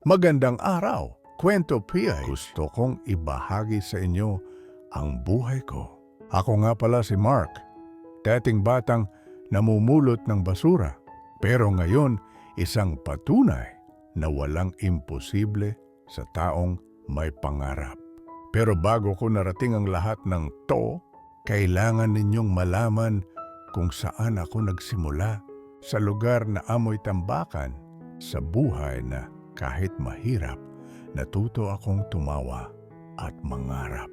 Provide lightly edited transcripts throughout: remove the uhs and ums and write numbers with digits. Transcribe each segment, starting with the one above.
Magandang araw! Kwento PI. Gusto kong ibahagi sa inyo ang buhay ko. Ako nga pala si Mark, dating batang namumulot ng basura. Pero ngayon, isang patunay na walang imposible sa taong may pangarap. Pero bago ko narating ang lahat ng to, kailangan ninyong malaman kung saan ako nagsimula, sa lugar na amoy tambakan, sa buhay na kahit mahirap, natuto akong tumawa at mangarap.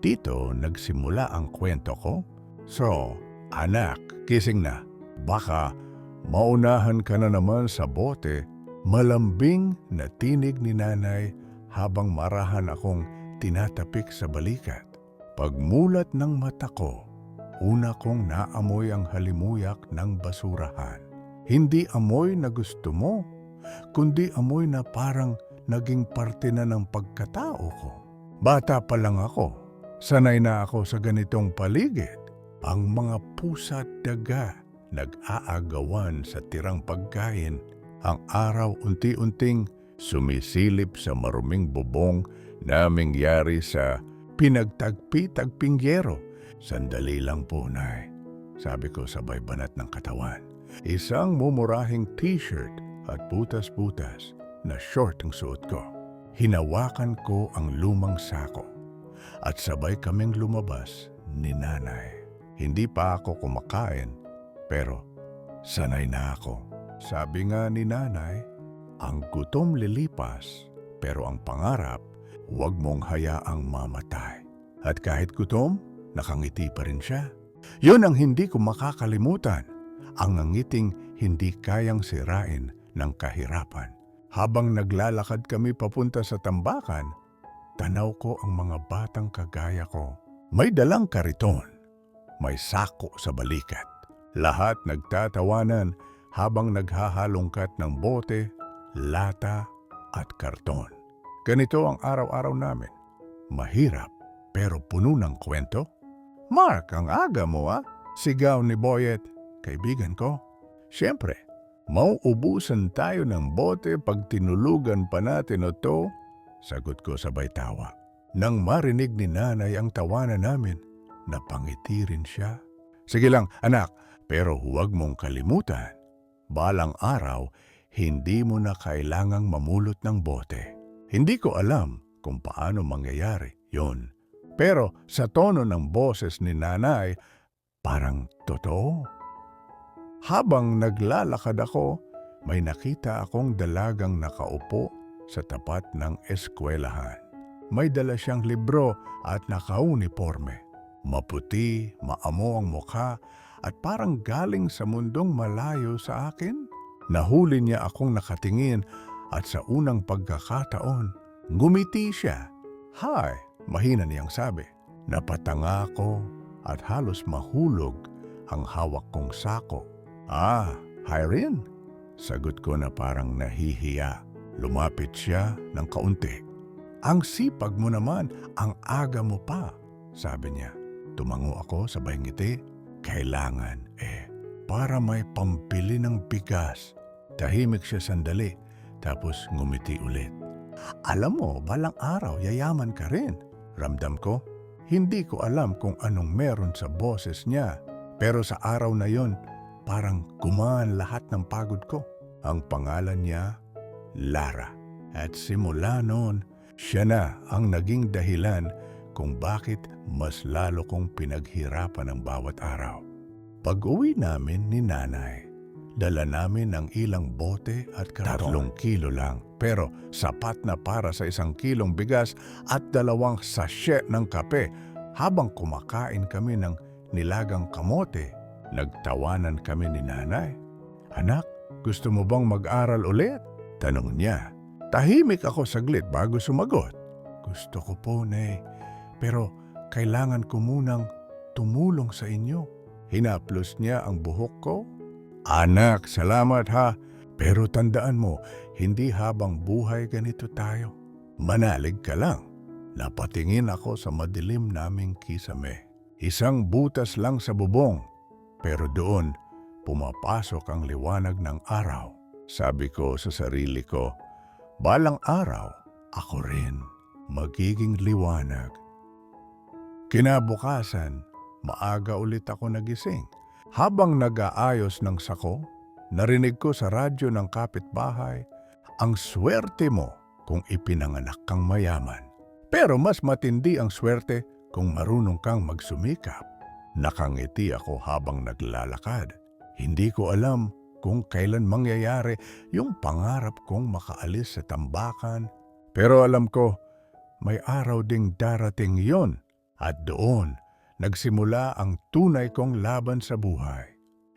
Dito nagsimula ang kwento ko. So, anak, gising na. Baka maunahan ka na naman sa bote. Malambing na tinig ni nanay habang marahan akong tinatapik sa balikat. Pagmulat ng mata ko, una kong naamoy ang halimuyak ng basurahan. Hindi amoy na gusto mo, kundi amoy na parang naging parte na ng pagkatao ko. Bata pa lang ako, sanay na ako sa ganitong paligid. Ang mga pusa at daga nag-aagawan sa tirang pagkain. Ang araw unti-unting sumisilip sa maruming bubong naming yari sa pinagtagpi-tagping yero. Sandali lang po, Nay, sabi ko sabay banat ng katawan. Isang mumurahing t-shirt at butas-butas na short ang suot ko. Hinawakan ko ang lumang sako at sabay kaming lumabas ni nanay. Hindi pa ako kumakain pero sanay na ako. Sabi nga ni nanay, ang gutom lilipas pero ang pangarap, huwag mong hayaang mamatay. At kahit gutom, nakangiti pa rin siya. Yun ang hindi ko makakalimutan. Ang nangiting hindi kayang sirain ng kahirapan. Habang naglalakad kami papunta sa tambakan, tanaw ko ang mga batang kagaya ko. May dalang kariton, may sako sa balikat. Lahat nagtatawanan habang naghahalongkat ng bote, lata at karton. Ganito ang araw-araw namin. Mahirap pero puno ng kwento. Mark, ang aga mo Sigaw ni Boyet, kaibigan ko. Siyempre, mauubusan tayo ng bote pag tinulugan pa natin ito, sagot ko sabay tawa. Nang marinig ni nanay ang tawanan namin, napangiti rin siya. Sige lang, anak, pero huwag mong kalimutan. Balang araw, hindi mo na kailangang mamulot ng bote. Hindi ko alam kung paano mangyayari yon. Pero sa tono ng boses ni nanay, parang totoo. Habang naglalakad ako, may nakita akong dalagang nakaupo sa tapat ng eskwelahan. May dala siyang libro at nakauniporme. Maputi, maamo ang mukha at parang galing sa mundong malayo sa akin. Nahuli niya akong nakatingin at sa unang pagkakataon, ngumiti siya. Hi, mahina niyang sabi. Napatanga ako at halos mahulog ang hawak kong sako. Hi rin, sagot ko na parang nahihiya. Lumapit siya ng kaunti. Ang sipag mo naman, ang aga mo pa, sabi niya. Tumango ako sabay ngiti. Kailangan para may pampili ng bigas. Tahimik siya sandali, tapos ngumiti ulit. Alam mo, balang araw yayaman ka rin. Ramdam ko, hindi ko alam kung anong meron sa boses niya. Pero sa araw na yon, parang gumaan lahat ng pagod ko. Ang pangalan niya, Lara. At simula noon, siya na ang naging dahilan kung bakit mas lalo kong pinaghirapan ang bawat araw. Pag-uwi namin ni nanay, dala namin ng ilang bote at karton. 3 kilo lang, pero sapat na para sa 1 kilong bigas at 2 sachet ng kape. Habang kumakain kami ng nilagang kamote, nagtawanan kami ni nanay. Anak, gusto mo bang mag-aral ulit? Tanong niya. Tahimik ako saglit bago sumagot. Gusto ko po, Nay, pero kailangan ko munang tumulong sa inyo. Hinaplos niya ang buhok ko. Anak, salamat ha. Pero tandaan mo, hindi habang buhay ganito tayo. Manalig ka lang. Napatingin ako sa madilim naming kisame. Isang butas lang sa bubong. Pero doon, pumapasok ang liwanag ng araw. Sabi ko sa sarili ko, Balang araw, ako rin magiging liwanag. Kinabukasan, maaga ulit ako nagising. Habang nag-aayos ng sako, narinig ko sa radyo ng kapitbahay, ang swerte mo kung ipinanganak kang mayaman. Pero mas matindi ang swerte kung marunong kang magsumikap. Nakangiti ako habang naglalakad. Hindi ko alam kung kailan mangyayari yung pangarap kong makaalis sa tambakan. Pero alam ko, may araw ding darating yon. At doon, nagsimula ang tunay kong laban sa buhay.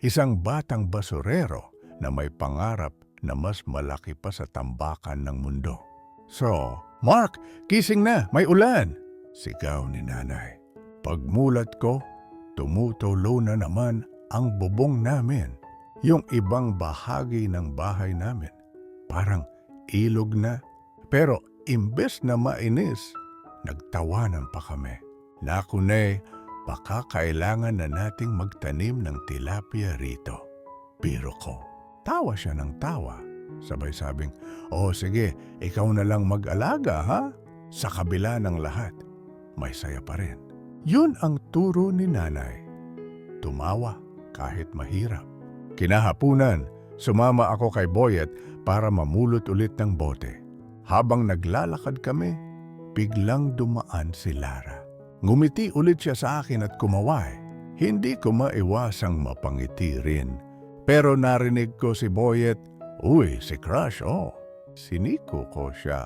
Isang batang basurero na may pangarap na mas malaki pa sa tambakan ng mundo. So, Mark, gising na, may ulan! Sigaw ni nanay. Pagmulat ko, tumutulo na naman ang bubong namin. Yung ibang bahagi ng bahay namin, parang ilog na. Pero imbes na mainis, nagtawanan pa kami. Nakunay, baka kailangan na nating magtanim ng tilapia rito. Biro ko. Tawa siya ng tawa. Sabay sabing, "Oh sige, ikaw na lang mag-alaga ha?" Sa kabila ng lahat, may saya pa rin. Yun ang turo ni nanay. Tumawa kahit mahirap. Kinahapunan, sumama ako kay Boyet para mamulot ulit ng bote. Habang naglalakad kami, biglang dumaan si Lara. Ngumiti ulit siya sa akin at kumaway. Hindi ko maiwasang mapangiti rin. Pero narinig ko si Boyet, "Uy, si Crush, oh." Siniko ko siya.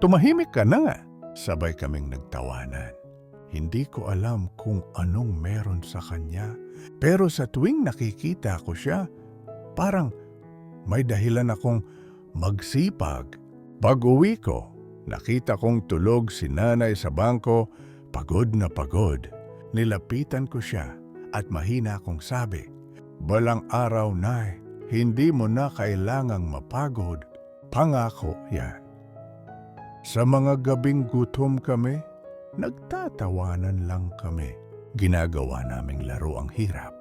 "Tumahimik ka na nga." Sabay kaming nagtawanan. Hindi ko alam kung anong meron sa kanya. Pero sa tuwing nakikita ko siya, parang may dahilan akong magsipag. Pag-uwi ko, nakita kong tulog si nanay sa bangko, pagod na pagod. Nilapitan ko siya at mahina akong sabi, "Balang araw, Nay, hindi mo na kailangang mapagod. Pangako yan." Sa mga gabing gutom kami, nagtatawanan lang kami. Ginagawa naming laro ang hirap.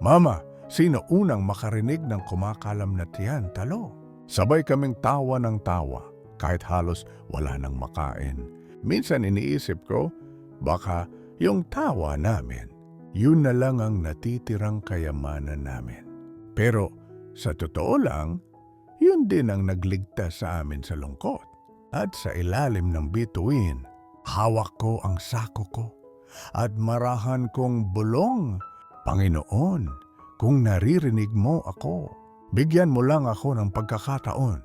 "Mama, sino unang makarinig ng kumakalam na tiyan, talo?" Sabay kaming tawa ng tawa kahit halos wala nang makain. Minsan iniisip ko, baka yung tawa namin, yun na lang ang natitirang kayamanan namin. Pero sa totoo lang, yun din ang nagligtas sa amin sa lungkot. At sa ilalim ng bituin, hawak ko ang sako ko at marahan kong bulong, "Panginoon, kung naririnig mo ako, bigyan mo lang ako ng pagkakataon."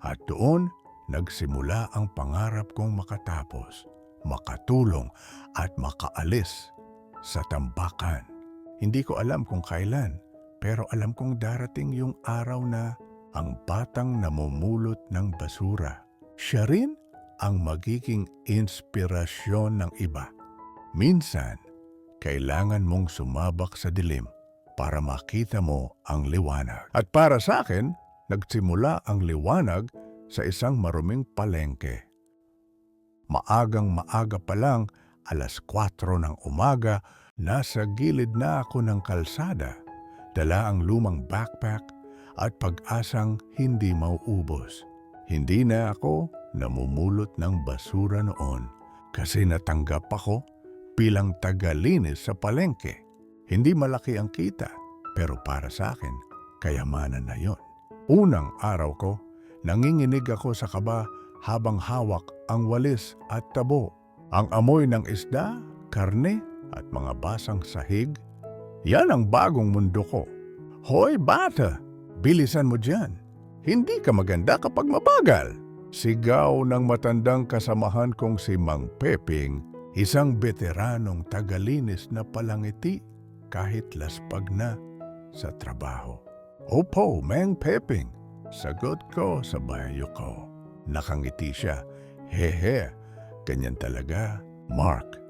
At doon, nagsimula ang pangarap kong makatapos, makatulong at makaalis sa tambakan. Hindi ko alam kung kailan, pero alam kong darating yung araw na ang batang namumulot ng basura, siya rin ang magiging inspirasyon ng iba. Minsan, kailangan mong sumabak sa dilim para makita mo ang liwanag. At para sa akin, nagsimula ang liwanag sa isang maruming palengke. Maagang maaga pa lang, 4:00 ng umaga, nasa gilid na ako ng kalsada, dala ang lumang backpack at pag-asang hindi mauubos. Hindi na ako namumulot ng basura noon kasi natanggap ako bilang tagalinis sa palengke. Hindi malaki ang kita, pero para sa akin, kayamanan na yon. Unang araw ko, nanginginig ako sa kaba habang hawak ang walis at tabo. Ang amoy ng isda, karne at mga basang sahig, yan ang bagong mundo ko. "Hoy bata, bilisan mo dyan. Hindi ka maganda kapag mabagal." Sigaw ng matandang kasamahan kong si Mang Peping, isang veteranong tagalinis na palangiti kahit laspag na sa trabaho. "Opo, Mang Peping," sagot ko sa bayo ko. Nakangiti siya. "Hehe, ganyan talaga, Mark."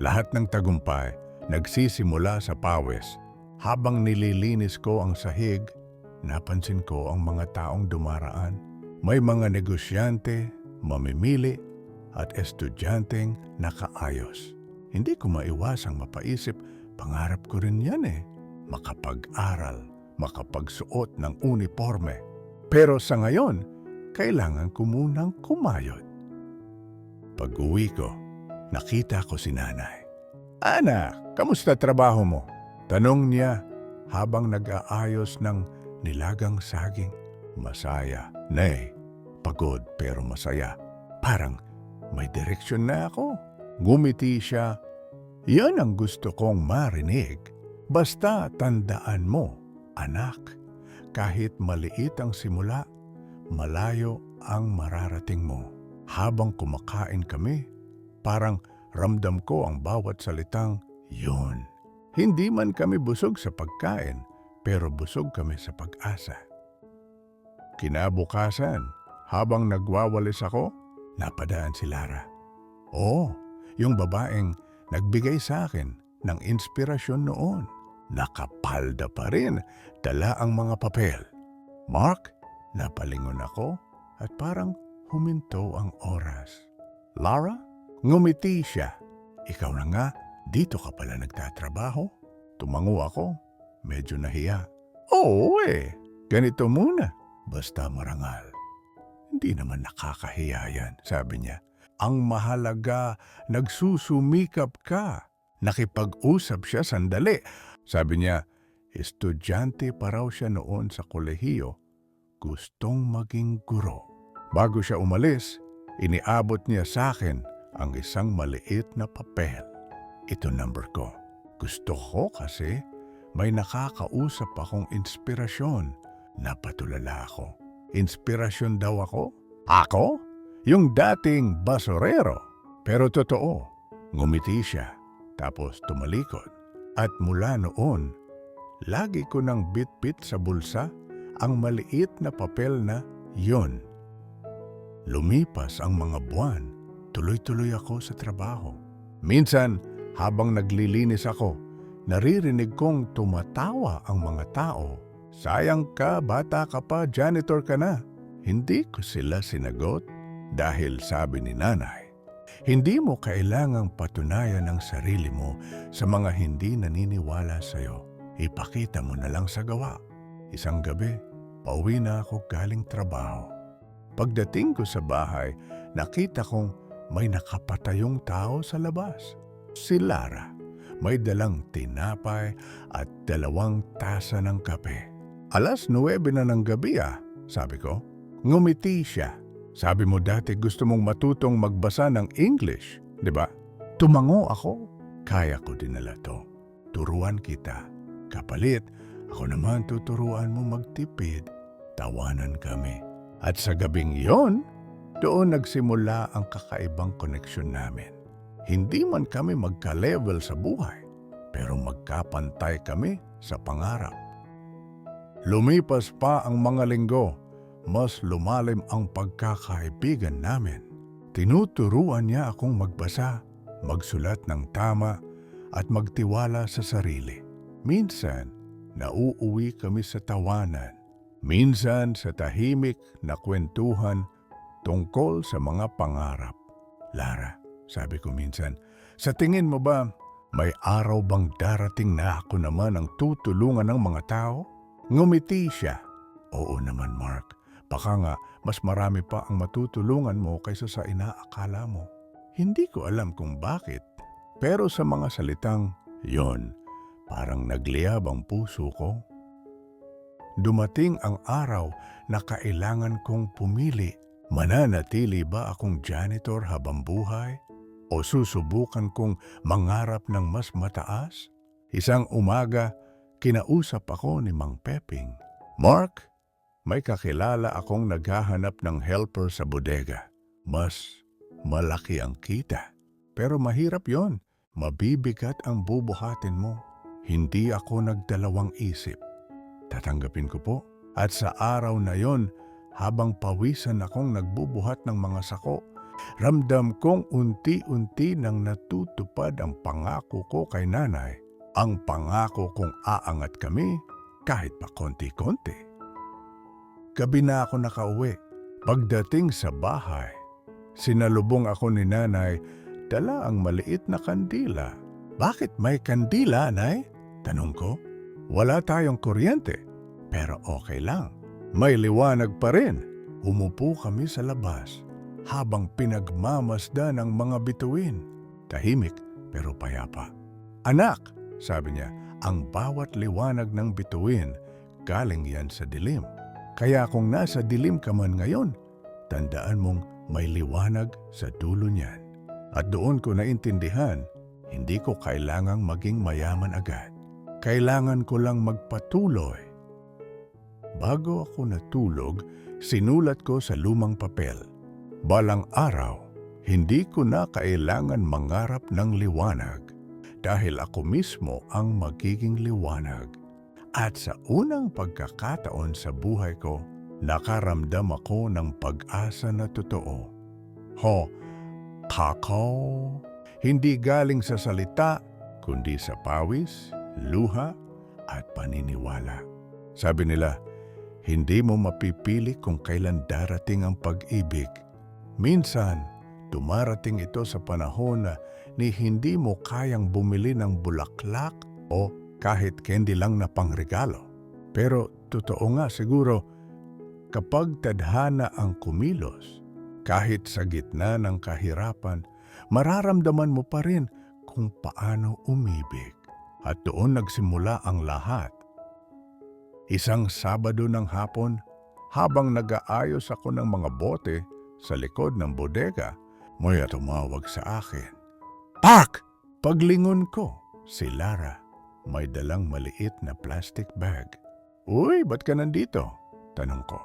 Lahat ng tagumpay nagsisimula sa pawis. Habang nililinis ko ang sahig, napansin ko ang mga taong dumaraan. May mga negosyante, mamimili, at estudyanteng nakaayos. Hindi ko maiwasang mapaisip, pangarap ko rin yan makapag-aral, makapagsuot ng uniforme. Pero sa ngayon, kailangan ko munang kumayod. Pag-uwi ko, nakita ko si nanay. Anak, kamusta trabaho mo? Tanong niya habang nag-aayos ng nilagang saging. Masaya. Nay, pagod pero masaya. Parang may direksyon na ako. Ngumiti siya. Yan ang gusto kong marinig. Basta tandaan mo, anak, kahit maliit ang simula, malayo ang mararating mo. Habang kumakain kami, parang ramdam ko ang bawat salitang yun. Hindi man kami busog sa pagkain, pero busog kami sa pag-asa. Kinabukasan, habang nagwawalis ako, napadaan si Lara. Oo, yung babaeng nagbigay sa akin ng inspirasyon noon. Nakapalda pa rin, dala ang mga papel. Mark, napalingon ako at parang huminto ang oras. Lara, ngumiti siya. Ikaw na nga, dito ka pala nagtatrabaho? Tumango ako, medyo nahiya. Oo ganito muna, basta marangal. Hindi naman nakakahiya yan, sabi niya. Ang mahalaga, nagsusumikap ka. Nakipag-usap siya sandali. Sabi niya, estudyante pa raw siya noon sa kolehiyo. Gustong maging guro. Bago siya umalis, iniabot niya sa akin ang isang maliit na papel. Ito number ko. Gusto ko kasi may nakakausap akong inspirasyon. Napatulala ako. Inspirasyon daw ako? Ako? Yung dating basurero. Pero totoo, ngumiti siya. Tapos tumalikod. At mula noon, lagi ko nang bit-bit sa bulsa ang maliit na papel na yon. Lumipas ang mga buwan, tuloy-tuloy ako sa trabaho. Minsan, habang naglilinis ako, naririnig kong tumatawa ang mga tao. Sayang ka, bata ka pa, janitor ka na. Hindi ko sila sinagot dahil sabi ni nanay, hindi mo kailangang patunayan ang sarili mo sa mga hindi naniniwala sa'yo. Ipakita mo na lang sa gawa. Isang gabi, pauwi na ako galing trabaho. Pagdating ko sa bahay, nakita kong may nakapatayong tao sa labas. Si Lara, may dalang tinapay at 2 tasa ng kape. 9:00 na ng gabi sabi ko. Ngumiti siya. Sabi mo dati gusto mong matutong magbasa ng English, di ba? Tumango ako. Kaya ko dinala to. Turuan kita. Kapalit, ako naman tuturuan mo magtipid. Tawanan kami. At sa gabing yon, doon nagsimula ang kakaibang koneksyon namin. Hindi man kami magka-level sa buhay, pero magkapantay kami sa pangarap. Lumipas pa ang mga linggo, mas lumalim ang pagkakaibigan namin. Tinuturuan niya akong magbasa, magsulat ng tama, at magtiwala sa sarili. Minsan, nauuwi kami sa tawanan. Minsan sa tahimik na kwentuhan tungkol sa mga pangarap. Lara, sabi ko minsan, sa tingin mo ba may araw bang darating na ako naman ang tutulungan ng mga tao? Ngumiti siya. Oo naman, Mark. Baka nga mas marami pa ang matutulungan mo kaysa sa inaakala mo. Hindi ko alam kung bakit, pero sa mga salitang yon, parang nagliyab ang puso ko. Dumating ang araw na kailangan kong pumili. Mananatili ba akong janitor habang buhay? O susubukan kong mangarap ng mas mataas? Isang umaga, kinausap ako ni Mang Peping. Mark, may kakilala akong naghahanap ng helper sa bodega. Mas malaki ang kita. Pero mahirap yon. Mabibigat ang bubuhatin mo. Hindi ako nagdalawang isip. Tatanggapin ko po. At sa araw na yon, habang pawisan akong nagbubuhat ng mga sako, ramdam kong unti-unti nang natutupad ang pangako ko kay nanay. Ang pangako kong aangat kami kahit pa konti-konti. Gabi na ako nakauwi. Pagdating sa bahay, sinalubong ako ni nanay, dala ang maliit na kandila. Bakit may kandila, Nay? Tanong ko. Wala tayong kuryente, pero okay lang. May liwanag pa rin. Umupo kami sa labas habang pinagmamasda ng mga bituin. Tahimik pero payapa. Anak, sabi niya, ang bawat liwanag ng bituin galing yan sa dilim. Kaya kung nasa dilim ka man ngayon, tandaan mong may liwanag sa dulo niyan. At doon ko naintindihan, hindi ko kailangang maging mayaman agad. Kailangan ko lang magpatuloy. Bago ako natulog, sinulat ko sa lumang papel. Balang araw, hindi ko na kailangan mangarap ng liwanag dahil ako mismo ang magiging liwanag. At sa unang pagkakataon sa buhay ko, nakaramdam ako ng pag-asa na totoo. Kakao, hindi galing sa salita, kundi sa pawis, luha, at paniniwala. Sabi nila, hindi mo mapipili kung kailan darating ang pag-ibig. Minsan, dumarating ito sa panahon na hindi mo kayang bumili ng bulaklak o kahit candy lang na pangregalo. Pero totoo nga siguro, kapag tadhana ang kumilos, kahit sa gitna ng kahirapan, mararamdaman mo pa rin kung paano umibig. At doon nagsimula ang lahat. Isang Sabado ng hapon, habang nag-aayos ako ng mga bote sa likod ng bodega, may tumawag sa akin. Pak! Paglingon ko, si Lara. May dalang maliit na plastic bag. Uy, ba't ka nandito? Tanong ko.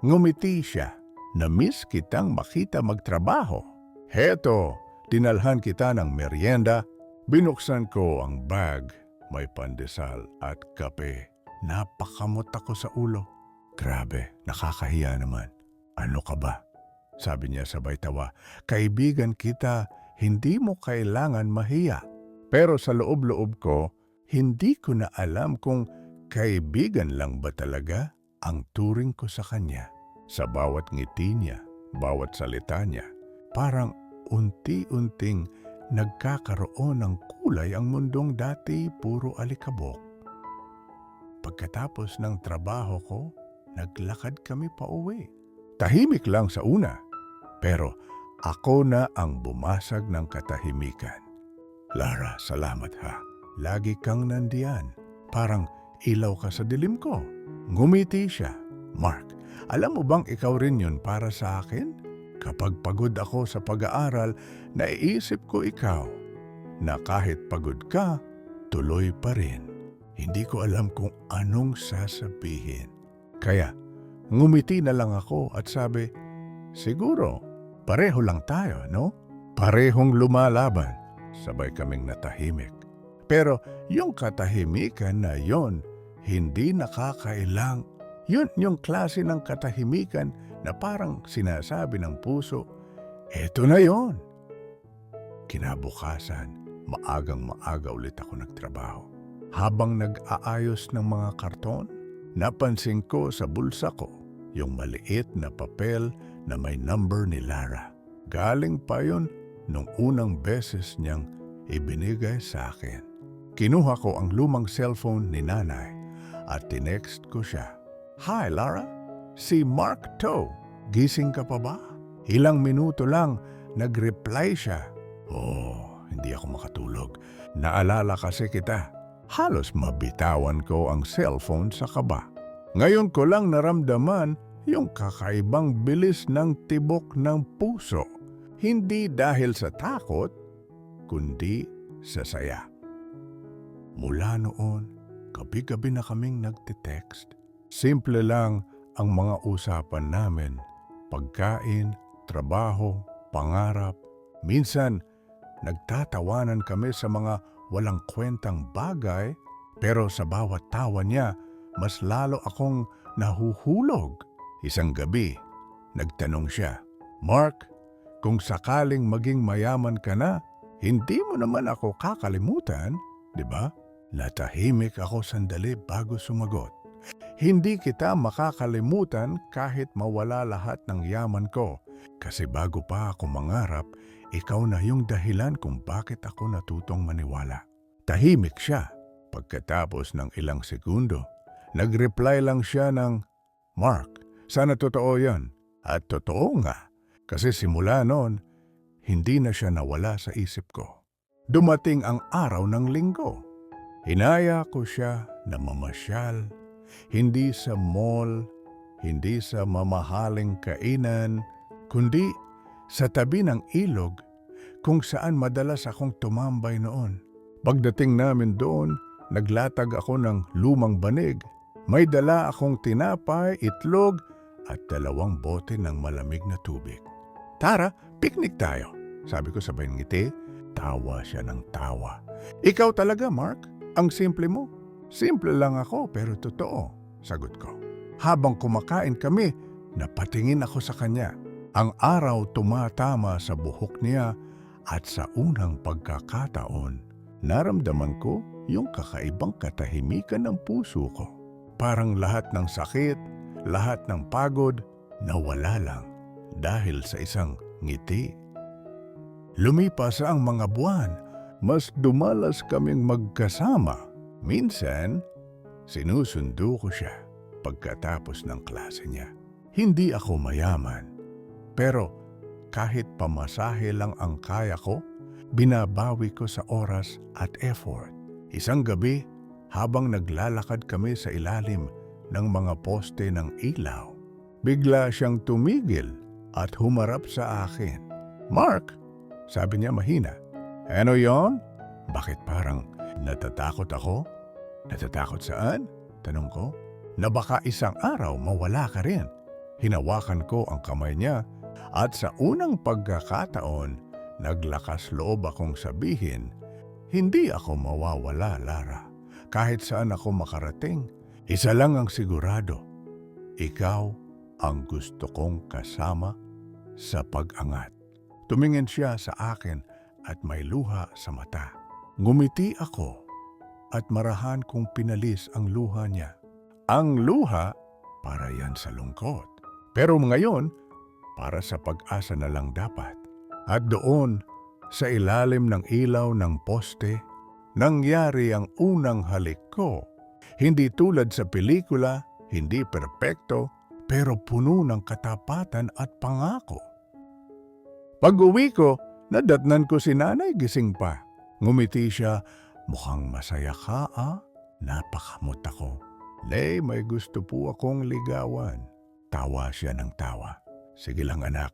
Ngumiti siya. Na-miss kitang makita magtrabaho. Heto, dinalhan kita ng merienda. Binuksan ko ang bag. May pandesal at kape. Napakamot ako sa ulo. Grabe, nakakahiya naman. Ano ka ba? Sabi niya sabay tawa. Kaibigan kita, hindi mo kailangan mahiya. Pero sa loob-loob ko, hindi ko na alam kung kaibigan lang ba talaga ang turing ko sa kanya. Sa bawat ngiti niya, bawat salita niya, parang unti-unting nagkakaroon ng kulay ang mundong dati puro alikabok. Pagkatapos ng trabaho ko, naglakad kami pauwi. Tahimik lang sa una, pero ako na ang bumasag ng katahimikan. Lara, salamat ha. Lagi kang nandiyan. Parang ilaw ka sa dilim ko. Ngumiti siya. Mark, alam mo bang ikaw rin yun para sa akin? Kapag pagod ako sa pag-aaral, naiisip ko ikaw. Na kahit pagod ka, tuloy pa rin. Hindi ko alam kung anong sasabihin. Kaya, ngumiti na lang ako at sabi, siguro, pareho lang tayo, no? Parehong lumalaban. Sabay kaming natahimik. Pero yung katahimikan na yon, hindi nakakailang. Yun yung klase ng katahimikan na parang sinasabi ng puso, eto na yon. Kinabukasan, maagang-maaga ulit ako nagtrabaho. Habang nag-aayos ng mga karton, napansin ko sa bulsa ko yung maliit na papel na may number ni Lara. Galing pa yun nung unang beses niyang ibinigay sa akin. Kinuha ko ang lumang cellphone ni nanay at tinext ko siya. Hi Lara, si Mark to. Gising ka pa ba? Ilang minuto lang, nag-reply siya. Oh, hindi ako makatulog. Naalala kasi kita. Halos mabitawan ko ang cellphone sa kaba. Ngayon ko lang naramdaman yung kakaibang bilis ng tibok ng puso. Hindi dahil sa takot, kundi sa saya. Mula noon, gabi-gabi na kaming nagte-text. Simple lang ang mga usapan namin. Pagkain, trabaho, pangarap. Minsan, nagtatawanan kami sa mga walang kwentang bagay, pero sa bawat tawa niya, mas lalo akong nahuhulog. Isang gabi, nagtanong siya, Mark, kung sakaling maging mayaman ka na, hindi mo naman ako kakalimutan, di ba? Natahimik ako sandali bago sumagot. Hindi kita makakalimutan kahit mawala lahat ng yaman ko. Kasi bago pa ako mangarap, ikaw na yung dahilan kung bakit ako natutong maniwala. Tahimik siya. Pagkatapos ng ilang segundo, nag-reply lang siya ng, Mark, sana totoo yan. At totoo nga, kasi simula noon, hindi na siya nawala sa isip ko. Dumating ang araw ng linggo. Hinaya ko siya na mamasyal, hindi sa mall, hindi sa mamahaling kainan, kundi sa tabi ng ilog kung saan madalas akong tumambay noon. Pagdating namin doon, naglatag ako ng lumang banig. May dala akong tinapay, itlog at 2 bote ng malamig na tubig. Tara, picnic tayo, sabi ko sabay ngiti. Tawa siya ng tawa. Ikaw talaga, Mark, ang simple mo. Simple lang ako pero totoo, sagot ko. Habang kumakain kami, napatingin ako sa kanya. Ang araw tumatama sa buhok niya at sa unang pagkakataon, naramdaman ko yung kakaibang katahimikan ng puso ko. Parang lahat ng sakit, lahat ng pagod, nawala lang dahil sa isang ngiti. Lumipas ang mga buwan, mas dumalas kaming magkasama. Minsan, sinusundo ko siya pagkatapos ng klase niya. Hindi ako mayaman, pero kahit pamasahe lang ang kaya ko, binabawi ko sa oras at effort. Isang gabi, habang naglalakad kami sa ilalim ng mga poste ng ilaw, bigla siyang tumigil at humarap sa akin. Mark, sabi niya mahina. Ano yon? Bakit parang natatakot ako? Natatakot saan? Tanong ko. Na baka isang araw mawala ka rin. Hinawakan ko ang kamay niya at sa unang pagkakataon, naglakas loob akong sabihin, hindi ako mawawala, Lara. Kahit saan ako makarating, isa lang ang sigurado. Ikaw ang gusto kong kasama sa pag-angat. Tumingin siya sa akin at may luha sa mata. Ngumiti ako at marahan kong pinalis ang luha niya. Ang luha para yan sa lungkot. Pero ngayon, para sa pag-asa na lang dapat. At doon, sa ilalim ng ilaw ng poste, nangyari ang unang halik ko. Hindi tulad sa pelikula, hindi perpekto, pero puno ng katapatan at pangako. Pag-uwi ko, nadatnan ko si nanay gising pa. Ngumiti siya, mukhang masaya ka Napakamot ako. Nay, may gusto po akong ligawan. Tawa siya ng tawa. Sige lang anak.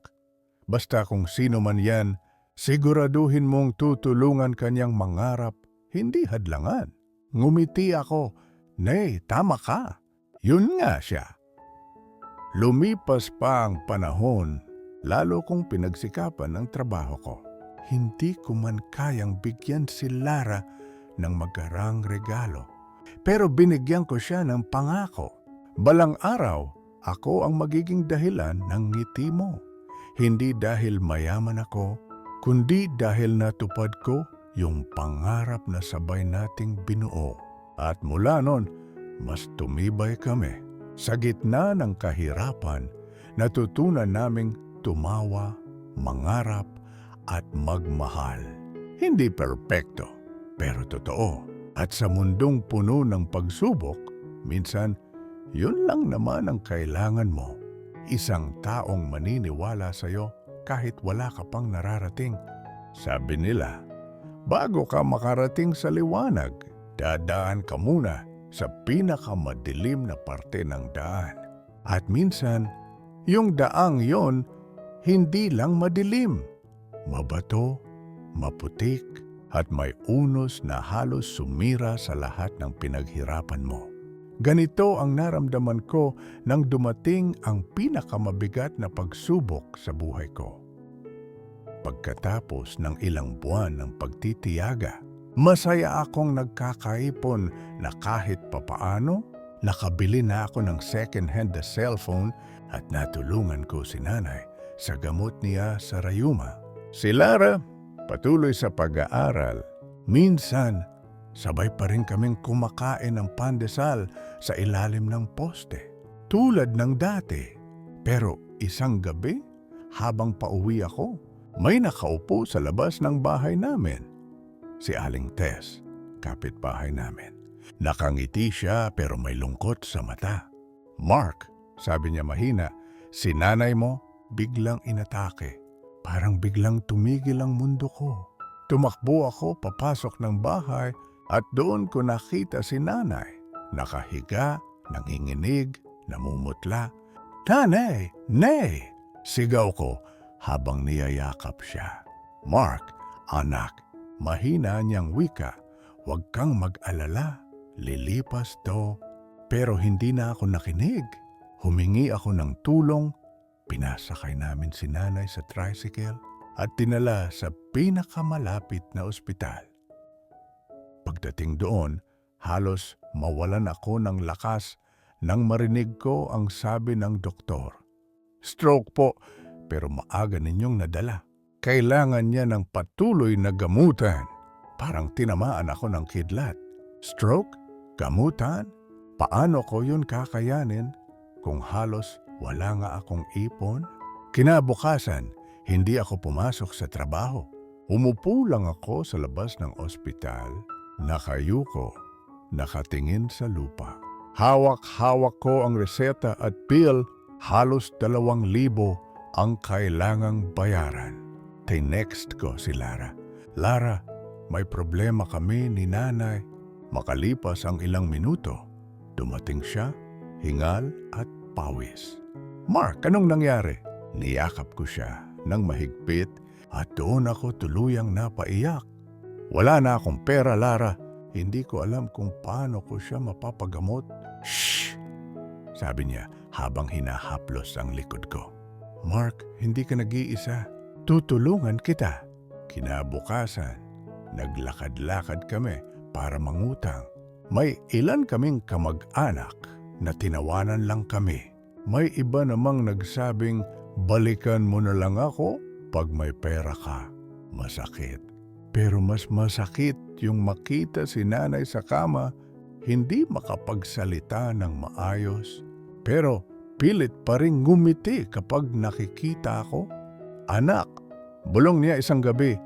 Basta kung sino man yan, siguraduhin mong tutulungan kanyang mangarap, hindi hadlangan. Ngumiti ako. Nay, tama ka. Yun nga siya. Lumipas pa ang panahon, lalo kong pinagsikapan ng trabaho ko. Hindi ko man kayang bigyan si Lara ng magarang regalo. Pero binigyan ko siya ng pangako. Balang araw, ako ang magiging dahilan ng ngiti mo. Hindi dahil mayaman ako, kundi dahil natupad ko yung pangarap na sabay nating binuo. At mula nun, mas tumibay kami. Sa gitna ng kahirapan, natutunan naming tumawa, mangarap, at magmahal. Hindi perpekto, pero totoo. At sa mundong puno ng pagsubok, minsan, yun lang naman ang kailangan mo. Isang taong maniniwala sa'yo kahit wala ka pang nararating. Sabi nila, bago ka makarating sa liwanag, dadaan ka muna sa pinakamadilim na parte ng daan. At minsan, yung daang yon, hindi lang madilim. Mabato, maputik, at may unos na halos sumira sa lahat ng pinaghirapan mo. Ganito ang naramdaman ko nang dumating ang pinakamabigat na pagsubok sa buhay ko. Pagkatapos ng ilang buwan ng pagtitiyaga, masaya akong nagkakaipon na kahit papaano, nakabili na ako ng second-hand na cellphone at natulungan ko si nanay sa gamot niya sa rayuma. Si Lara, patuloy sa pag-aaral. Minsan, sabay pa rin kaming kumakain ng pandesal sa ilalim ng poste. Tulad ng dati. Pero isang gabi, habang pauwi ako, may nakaupo sa labas ng bahay namin. Si Aling Tess, kapitbahay namin. Nakangiti siya pero may lungkot sa mata. Mark, sabi niya mahina, Si nanay mo biglang inatake. Parang biglang tumigil ang mundo ko. Tumakbo ako papasok ng bahay at doon ko nakita si nanay. Nakahiga, nanginginig, namumutla. "Nanay! Nay!" Sigaw ko habang niyayakap siya. "Mark, anak," mahina niyang wika, "huwag kang mag-alala. Lilipas to." Pero hindi na ako nakinig. Humingi ako ng tulong. Pinasakay namin si nanay sa tricycle at dinala sa pinakamalapit na ospital. Pagdating doon, halos mawalan ako ng lakas nang marinig ko ang sabi ng doktor. "Stroke po, pero maaga ninyong nadala. Kailangan niya ng patuloy na gamutan." Parang tinamaan ako ng kidlat. Stroke? Gamutan? Paano ko yun kakayanin kung halos wala nga akong ipon? Kinabukasan, hindi ako pumasok sa trabaho. Umupo lang ako sa labas ng ospital, nakayuko, nakatingin sa lupa. Hawak-hawak ko ang reseta at bill, halos 2,000 ang kailangang bayaran. Tinext ko si Lara. "Lara, may problema kami ni nanay." Makalipas ang ilang minuto, dumating siya, hingal at pawis. "Mark, anong nangyari?" Niyakap ko siya ng mahigpit at doon ako tuluyang napaiyak. "Wala na akong pera, Lara. Hindi ko alam kung paano ko siya mapapagamot." "Shh!" sabi niya habang hinahaplos ang likod ko. "Mark, hindi ka nag-iisa. Tutulungan kita." Kinabukasan, naglakad-lakad kami para mangutang. May ilan kaming kamag-anak na tinawanan lang kami. May iba namang nagsabing, "Balikan mo na lang ako pag may pera ka." Masakit. Pero mas masakit yung makita si nanay sa kama, hindi makapagsalita ng maayos. Pero pilit pa rin ngumiti kapag nakikita ako. "Anak," bulong niya isang gabi,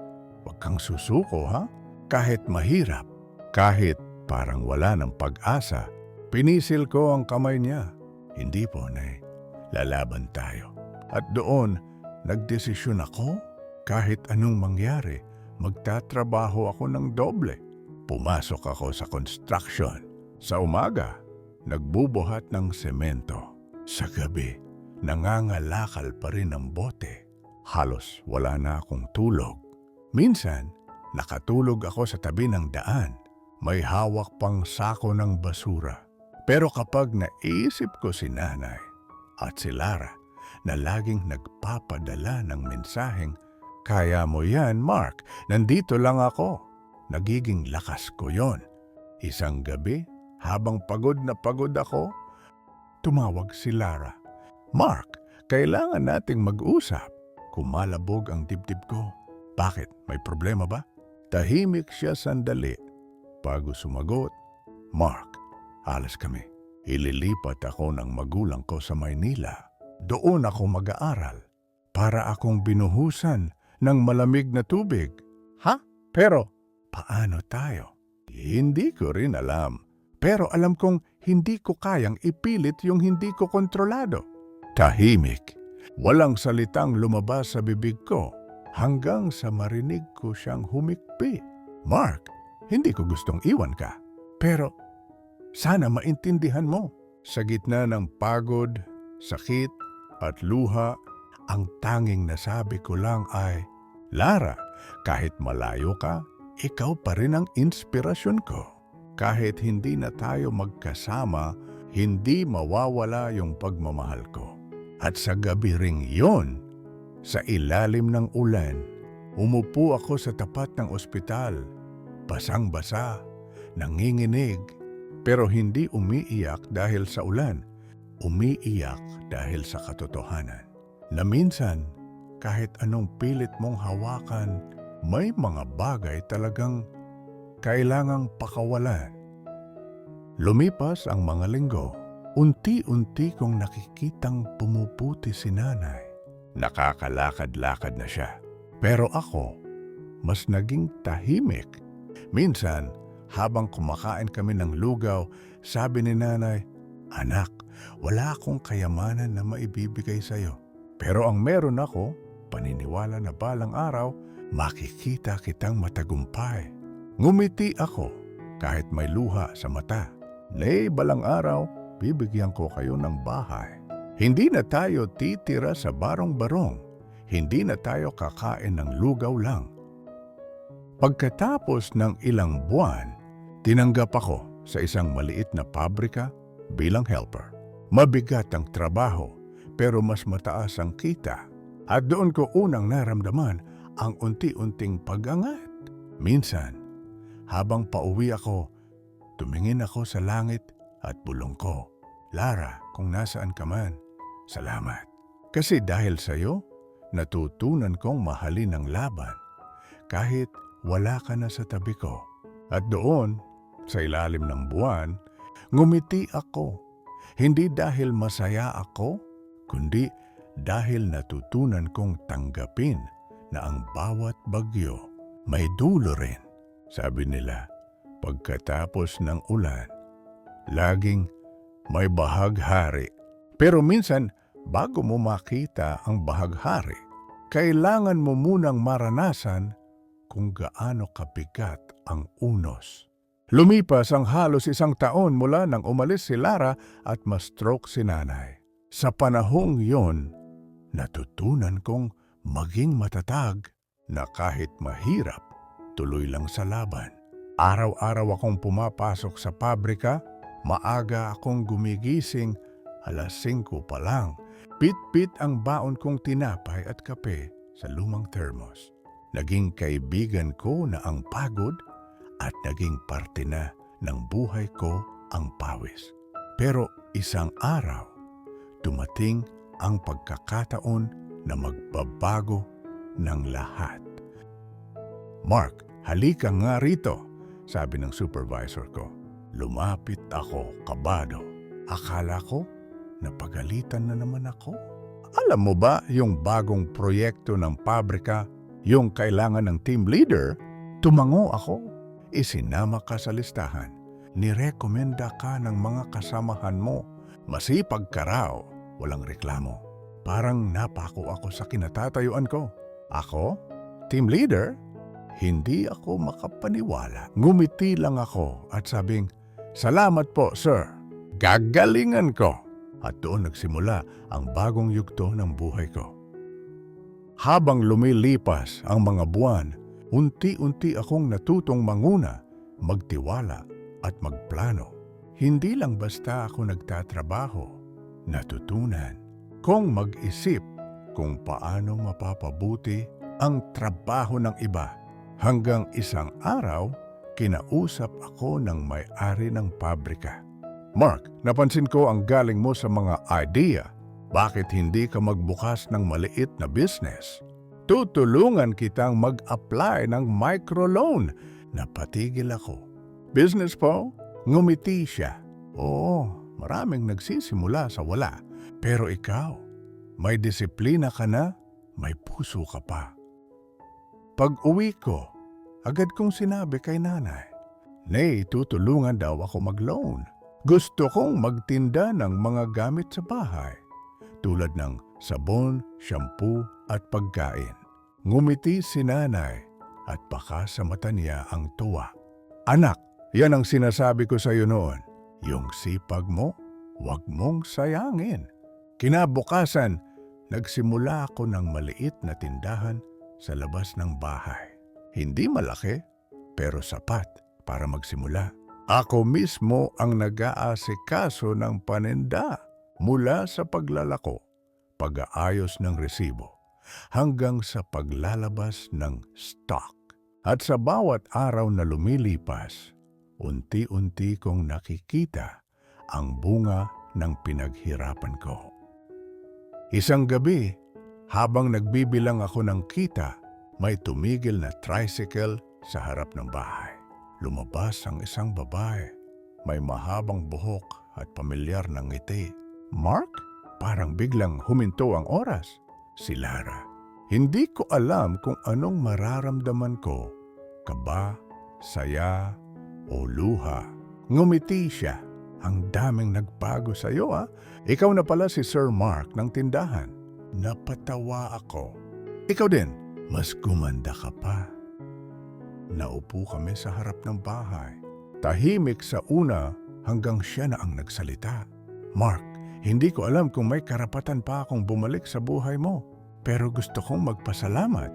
"huwag kang susuko ha? Kahit mahirap, kahit parang wala ng pag-asa." Pinisil ko ang kamay niya. "Hindi po, Nay. Lalaban tayo." At doon, nagdesisyon ako. Kahit anong mangyari, magtatrabaho ako ng doble. Pumasok ako sa construction. Sa umaga, nagbubuhat ng semento. Sa gabi, nangangalakal pa rin ang bote. Halos wala na akong tulog. Minsan, nakatulog ako sa tabi ng daan. May hawak pang sako ng basura. Pero kapag naisip ko si nanay at si Lara na laging nagpapadala ng mensaheng, "Kaya mo yan, Mark. Nandito lang ako." Nagiging lakas ko yon. Isang gabi, habang pagod na pagod ako, tumawag si Lara. "Mark, kailangan nating mag-usap." Kumalabog ang dibdib ko. "Bakit? May problema ba?" Tahimik siya sandali. Bago sumagot, "Mark, alas kami. Ililipat ako ng magulang ko sa Maynila. Doon ako mag-aaral. Para akong binuhusan ng malamig na tubig." "Ha? Pero paano tayo?" Hindi ko rin alam. Pero alam kong hindi ko kayang ipilit yung hindi ko kontrolado. Tahimik. Walang salitang lumabas sa bibig ko hanggang sa marinig ko siyang humikpi. "Mark, hindi ko gustong iwan ka. Pero sana maintindihan mo." Sa gitna ng pagod, sakit at luha, ang tanging nasabi ko lang ay, "Lara, kahit malayo ka, ikaw pa rin ang inspirasyon ko. Kahit hindi na tayo magkasama, hindi mawawala yung pagmamahal ko." At sa gabi ring yon, sa ilalim ng ulan, umupo ako sa tapat ng ospital. Basang-basa, nanginginig, pero hindi umiiyak dahil sa ulan. Umiiyak dahil sa katotohanan na minsan, kahit anong pilit mong hawakan, may mga bagay talagang kailangang pakawalan. Lumipas ang mga linggo. Unti-unti kong nakikitang pumuputi si nanay. Nakakalakad-lakad na siya. Pero ako, mas naging tahimik. Minsan, habang kumakain kami ng lugaw, sabi ni nanay, "Anak, Wala akong kayamanan na maibibigay sa'yo. Pero ang meron ako, paniniwala na balang araw, makikita kitang matagumpay. Ngumiti ako kahit may luha sa mata. Balang araw, bibigyan ko kayo ng bahay. Hindi na tayo titira sa barong-barong. Hindi na tayo kakain ng lugaw lang. Pagkatapos ng ilang buwan, tinanggap ako sa isang maliit na pabrika bilang helper. Mabigat ang trabaho pero mas mataas ang kita. At doon ko unang naramdaman ang unti-unting pag-angat. Minsan, habang pauwi ako, tumingin ako sa langit at bulong ko, Lara, kung nasaan ka man, salamat. Kasi dahil sa'yo, natutunan kong mahalin ang laban kahit wala ka na sa tabi ko. At doon, sa ilalim ng buwan, ngumiti ako. Hindi dahil masaya ako, kundi dahil natutunan kong tanggapin na ang bawat bagyo may dulo rin. Sabi nila, pagkatapos ng ulan, laging may bahaghari. Pero minsan, bago mo makita ang bahaghari, kailangan mo munang maranasan kung gaano kabigat ang unos. Lumipas ang halos 1 taon mula nang umalis si Lara at ma-stroke si nanay. Sa panahong yon, natutunan kong maging matatag na kahit mahirap, tuloy lang sa laban. Araw-araw akong pumapasok sa pabrika, maaga akong gumigising, 5:00 pa lang. Pit-pit ang baon kong tinapay at kape sa lumang thermos. Naging kaibigan ko na ang pagod at naging parte na ng buhay ko ang pawis. Pero isang araw, dumating ang pagkakataon na magbabago ng lahat. Mark, halika nga rito, sabi ng supervisor ko. Lumapit ako, kabado. Akala ko, napagalitan na naman ako. Alam mo ba yung bagong proyekto ng pabrika, yung kailangan ng team leader? Tumango ako. Isinama ka sa listahan. Nirekomenda ka ng mga kasamahan mo. Masipag ka raw, walang reklamo. Parang napako ako sa kinatatayuan ko. Ako? Team leader? Hindi ako makapaniwala. Ngumiti lang ako at sabing, salamat po, sir. Gagalingan ko. At doon nagsimula ang bagong yugto ng buhay ko. Habang lumilipas ang mga buwan, unti-unti akong natutong manguna, magtiwala at magplano. Hindi lang basta ako nagtatrabaho, natutunan kong mag-isip kung paano mapapabuti ang trabaho ng iba. Hanggang isang araw, kinausap ako ng may-ari ng pabrika. Mark, napansin ko ang galing mo sa mga idea. Bakit hindi ka magbukas ng maliit na business? Tutulungan kitang mag-apply ng microloan. Napatigil ako. Business po? Ngumiti siya. Oo, maraming nagsisimula sa wala. Pero ikaw, may disiplina ka na, may puso ka pa. Pag-uwi ko, agad kong sinabi kay nanay, Nay, tutulungan daw ako mag-loan. Gusto kong magtinda ng mga gamit sa bahay, tulad ng sabon, shampoo at pagkain. Ngumiti si nanay at baka sa mata niya ang tuwa. Anak, yan ang sinasabi ko sa iyo noon. Yung sipag mo, huwag mong sayangin. Kinabukasan, nagsimula ako ng maliit na tindahan sa labas ng bahay. Hindi malaki, pero sapat para magsimula. Ako mismo ang nag-aasikaso ng paninda mula sa paglalako, pag-aayos ng resibo, hanggang sa paglalabas ng stock. At sa bawat araw na lumilipas, unti-unti kong nakikita ang bunga ng pinaghirapan ko. Isang gabi, habang nagbibilang ako ng kita, may tumigil na tricycle sa harap ng bahay. Lumabas ang isang babae, may mahabang buhok at pamilyar na ngiti. Mark? Parang biglang huminto ang oras. Si Lara. Hindi ko alam kung anong mararamdaman ko. Kaba, saya, o luha. Ngumiti siya. ang daming nagbago sa iyo ah. Ikaw na pala si Sir Mark ng tindahan. Napatawa ako. Ikaw din, mas gumanda ka pa. Naupo kami sa harap ng bahay. Tahimik sa una hanggang siya na ang nagsalita. Mark, hindi ko alam kung may karapatan pa akong bumalik sa buhay mo. Pero gusto kong magpasalamat.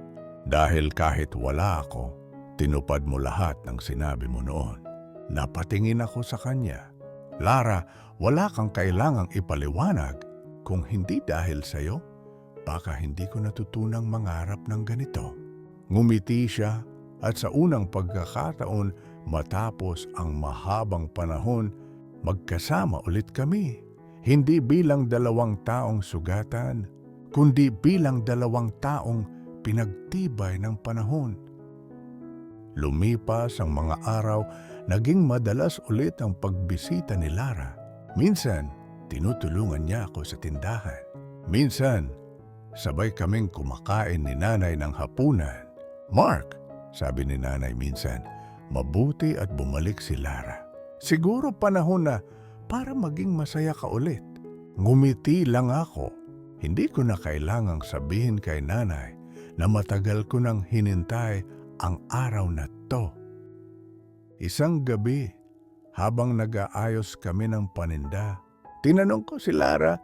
Dahil kahit wala ako, tinupad mo lahat ng sinabi mo noon. Napatingin ako sa kanya. Lara, wala kang kailangang ipaliwanag. Kung hindi dahil sa'yo, baka hindi ko natutunang mangarap ng ganito. Ngumiti siya at sa unang pagkakataon matapos ang mahabang panahon, magkasama ulit kami. Hindi bilang dalawang taong sugatan, kundi bilang dalawang taong pinagtibay ng panahon. Lumipas ang mga araw, naging madalas ulit ang pagbisita ni Lara. Minsan, tinutulungan niya ako sa tindahan. Minsan, sabay kaming kumakain ni nanay ng hapunan. Mark, sabi ni nanay minsan, mabuti at bumalik si Lara. Siguro panahon na para maging masaya ka ulit. Ngumiti lang ako. Hindi ko na kailangang sabihin kay nanay na matagal ko nang hinintay ang araw na to. Isang gabi, habang nag-aayos kami ng paninda, tinanong ko si Lara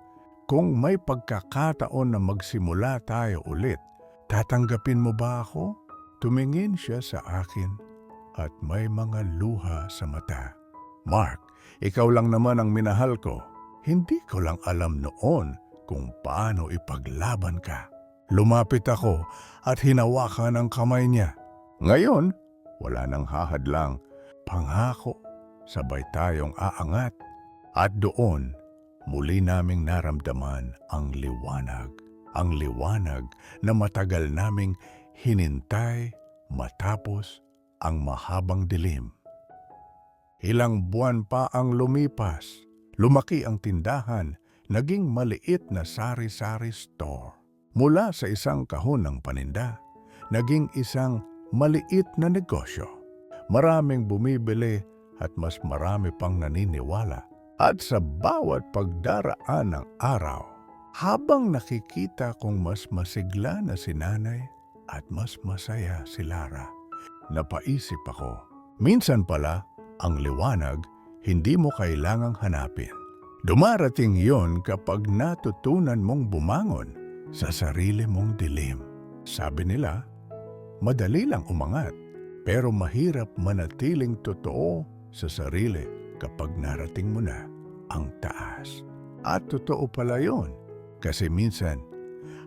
kung may pagkakataon na magsimula tayo ulit. Tatanggapin mo ba ako? Tumingin siya sa akin at may mga luha sa mata. Mark, ikaw lang naman ang minahal ko. Hindi ko lang alam noon kung paano ipaglaban ka. Lumapit ako at hinawakan ang kamay niya. Ngayon, wala nang hahadlang. Pangako, sabay tayong aangat. At doon, muli naming naramdaman ang liwanag. Ang liwanag na matagal naming hinintay matapos ang mahabang dilim. Ilang buwan pa ang lumipas. Lumaki ang tindahan. Naging maliit na sari-sari store. Mula sa isang kahon ng paninda, naging isang maliit na negosyo. Maraming bumibili at mas marami pang naniniwala. At sa bawat pagdaraan ng araw, habang nakikita kong mas masigla na si nanay at mas masaya si Lara, napaisip ako, minsan pala ang liwanag hindi mo kailangang hanapin. Dumarating yon kapag natutunan mong bumangon sa sarili mong dilim. Sabi nila, madali lang umangat, pero mahirap manatiling totoo sa sarili kapag narating mo na ang taas. At totoo pala yon, kasi minsan,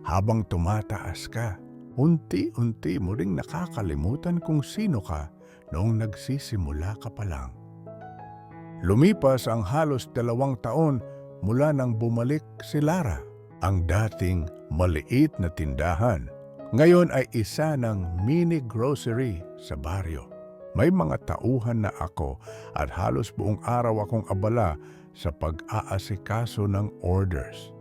habang tumataas ka, unti-unti mo ring nakakalimutan kung sino ka noong nagsisimula ka pa lang. Lumipas ang halos 2 taon mula nang bumalik si Lara. Ang dating maliit na tindahan, ngayon ay isa ng mini grocery sa baryo. May mga tauhan na ako at halos buong araw akong abala sa pag-aasikaso ng orders.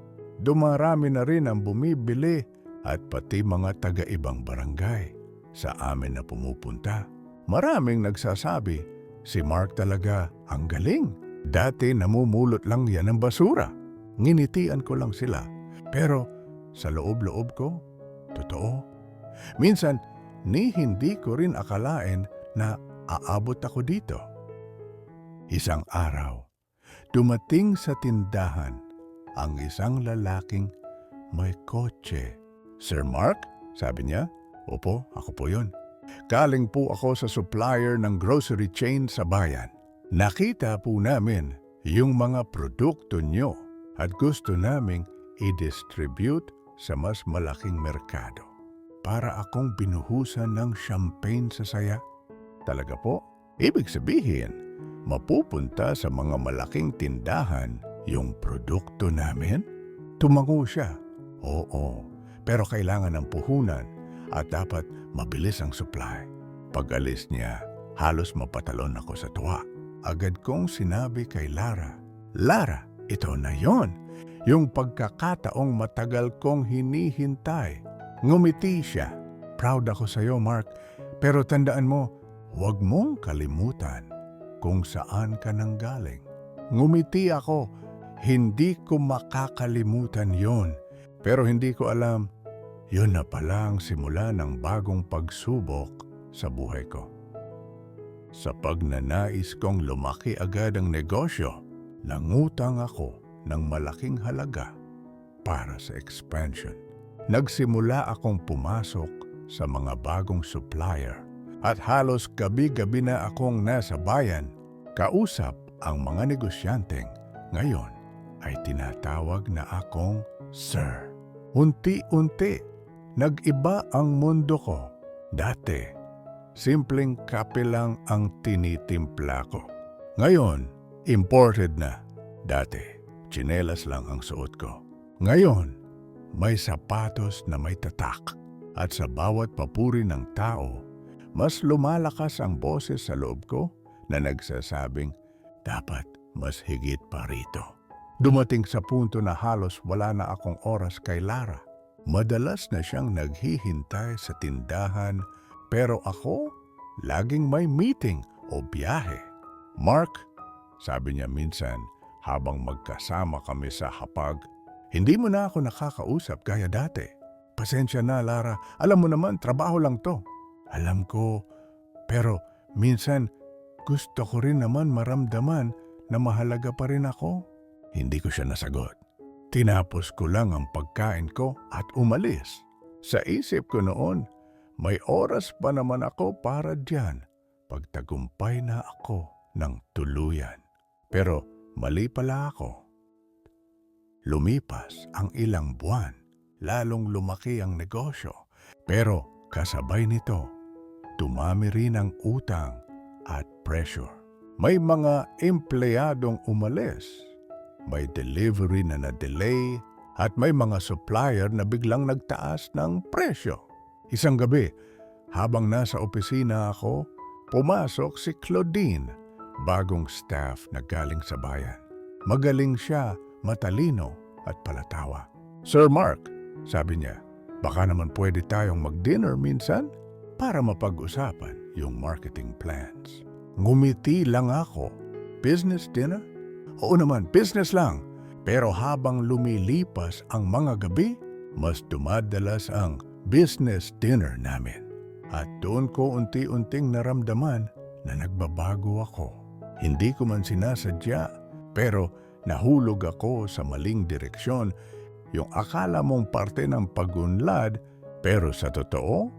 Dumarami na rin ang bumibili at pati mga taga-ibang barangay sa amin na pumupunta. Maraming nagsasabi, si Mark talaga ang galing. Dati namumulot lang yan ng basura. Nginitian ko lang sila. Pero sa loob-loob ko, totoo. Minsan, hindi ko rin akalain na aabot ako dito. Isang araw, dumating sa tindahan ang isang lalaking may kotse. Sir Mark? Sabi niya. Opo, ako po yun. Galing po ako sa supplier ng grocery chain sa bayan. Nakita po namin yung mga produkto nyo at gusto naming i-distribute sa mas malaking merkado. Para akong binuhusan ng champagne sa saya. Talaga po? Ibig sabihin, mapupunta sa mga malaking tindahan yung produkto namin? Tumango siya. Oo, pero kailangan ng puhunan at dapat mabilis ang supply. Pag-alis niya, halos mapatalon ako sa tuwa. Agad kong sinabi kay Lara, Lara, ito na yon. Yung pagkakataong matagal kong hinihintay. Ngumiti siya. Proud ako sa iyo, Mark. Pero tandaan mo, huwag mong kalimutan kung saan ka nanggaling. Ngumiti ako. Hindi ko makakalimutan yon. Pero hindi ko alam, yun na pala ang simula ng bagong pagsubok sa buhay ko. Sa pagnanais kong lumaki agad ang negosyo, nangutang ako ng malaking halaga para sa expansion. Nagsimula akong pumasok sa mga bagong supplier at halos gabi-gabi na akong nasa bayan, kausap ang mga negosyanteng ngayon ay tinatawag na akong Sir. Unti-unti, nag-iba ang mundo ko. Dati, simpleng kape lang ang tinitimpla ko. Ngayon, imported na. Dati, tsinelas lang ang suot ko. Ngayon, may sapatos na may tatak. At sa bawat papuri ng tao, mas lumalakas ang boses sa loob ko na nagsasabing, dapat mas higit pa rito. Dumating sa punto na halos wala na akong oras kay Lara. Madalas na siyang naghihintay sa tindahan, pero ako, laging may meeting o biyahe. Mark, sabi niya minsan habang magkasama kami sa hapag, hindi mo na ako nakakausap gaya dati. Pasensya na, Lara. Alam mo naman, trabaho lang to. Alam ko, pero minsan gusto ko rin naman maramdaman na mahalaga pa rin ako. Hindi ko siya nasagot. Tinapos ko lang ang pagkain ko at umalis. Sa isip ko noon, may oras pa naman ako para diyan. Pagtagumpay na ako ng tuluyan. Pero mali pala ako. Lumipas ang ilang buwan, lalong lumaki ang negosyo. Pero kasabay nito, dumami rin ang utang at pressure. May mga empleyadong umalis, may delivery na na-delay, at may mga supplier na biglang nagtaas ng presyo. Isang gabi, habang nasa opisina ako, pumasok si Claudine, bagong staff na galing sa bayan. Magaling siya, matalino at palatawa. Sir Mark, sabi niya, baka naman pwede tayong mag-dinner minsan para mapag-usapan yung marketing plans. Ngumiti lang ako. Business dinner? Oo naman, business lang. Pero habang lumilipas ang mga gabi, mas dumadalas ang business dinner namin. At doon ko unti-unting naramdaman na nagbabago ako. Hindi ko man sinasadya, pero nahulog ako sa maling direksyon. Yung akala mong parte ng pagunlad, pero sa totoo,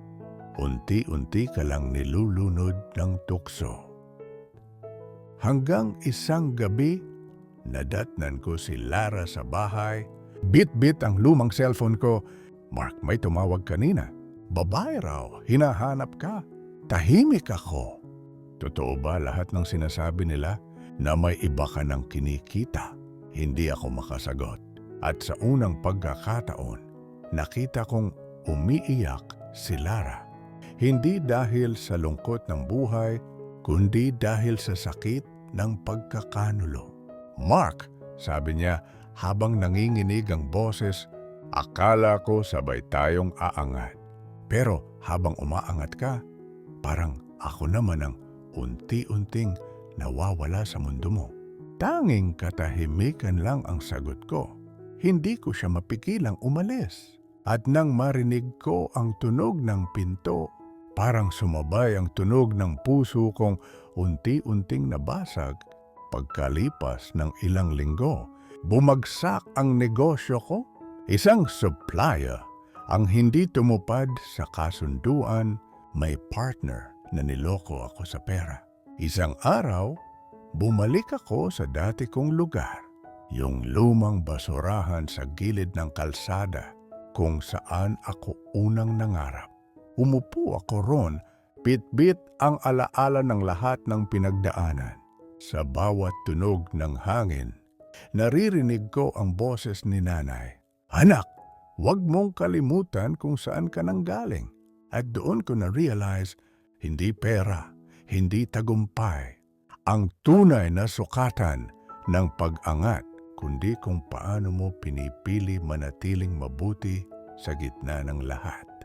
unti-unti ka lang nilulunod ng tukso. Hanggang isang gabi, nadatnan ko si Lara sa bahay. Bit-bit ang lumang cellphone ko. Mark, may tumawag kanina. Babae raw, hinahanap ka. Tahimik ako. Totoo ba lahat ng sinasabi nila na may iba ka ng kinikita? Hindi ako makasagot. At sa unang pagkakataon, nakita kong umiiyak si Lara. Hindi dahil sa lungkot ng buhay, kundi dahil sa sakit ng pagkakanulo. Mark, sabi niya habang nanginginig ang boses, akala ko sabay tayong aangat. Pero habang umaangat ka, parang ako naman ang unti-unting nawawala sa mundo mo. Tanging katahimikan lang ang sagot ko. Hindi ko siya mapigilang umalis. At nang marinig ko ang tunog ng pinto, parang sumabay ang tunog ng puso kong unti-unting nabasag. Pagkalipas ng ilang linggo, bumagsak ang negosyo ko. Isang supplier ang hindi tumupad sa kasunduan, may partner na niloko ako sa pera. Isang araw, bumalik ako sa dati kong lugar, yung lumang basurahan sa gilid ng kalsada kung saan ako unang nangarap. Umupo ako ron, bit-bit ang alaala ng lahat ng pinagdaanan. Sa bawat tunog ng hangin, naririnig ko ang boses ni nanay. Anak, huwag mong kalimutan kung saan ka nanggaling. At doon ko na-realize, hindi pera, hindi tagumpay, ang tunay na sukatan ng pag-angat, kundi kung paano mo pinipili manatiling mabuti sa gitna ng lahat.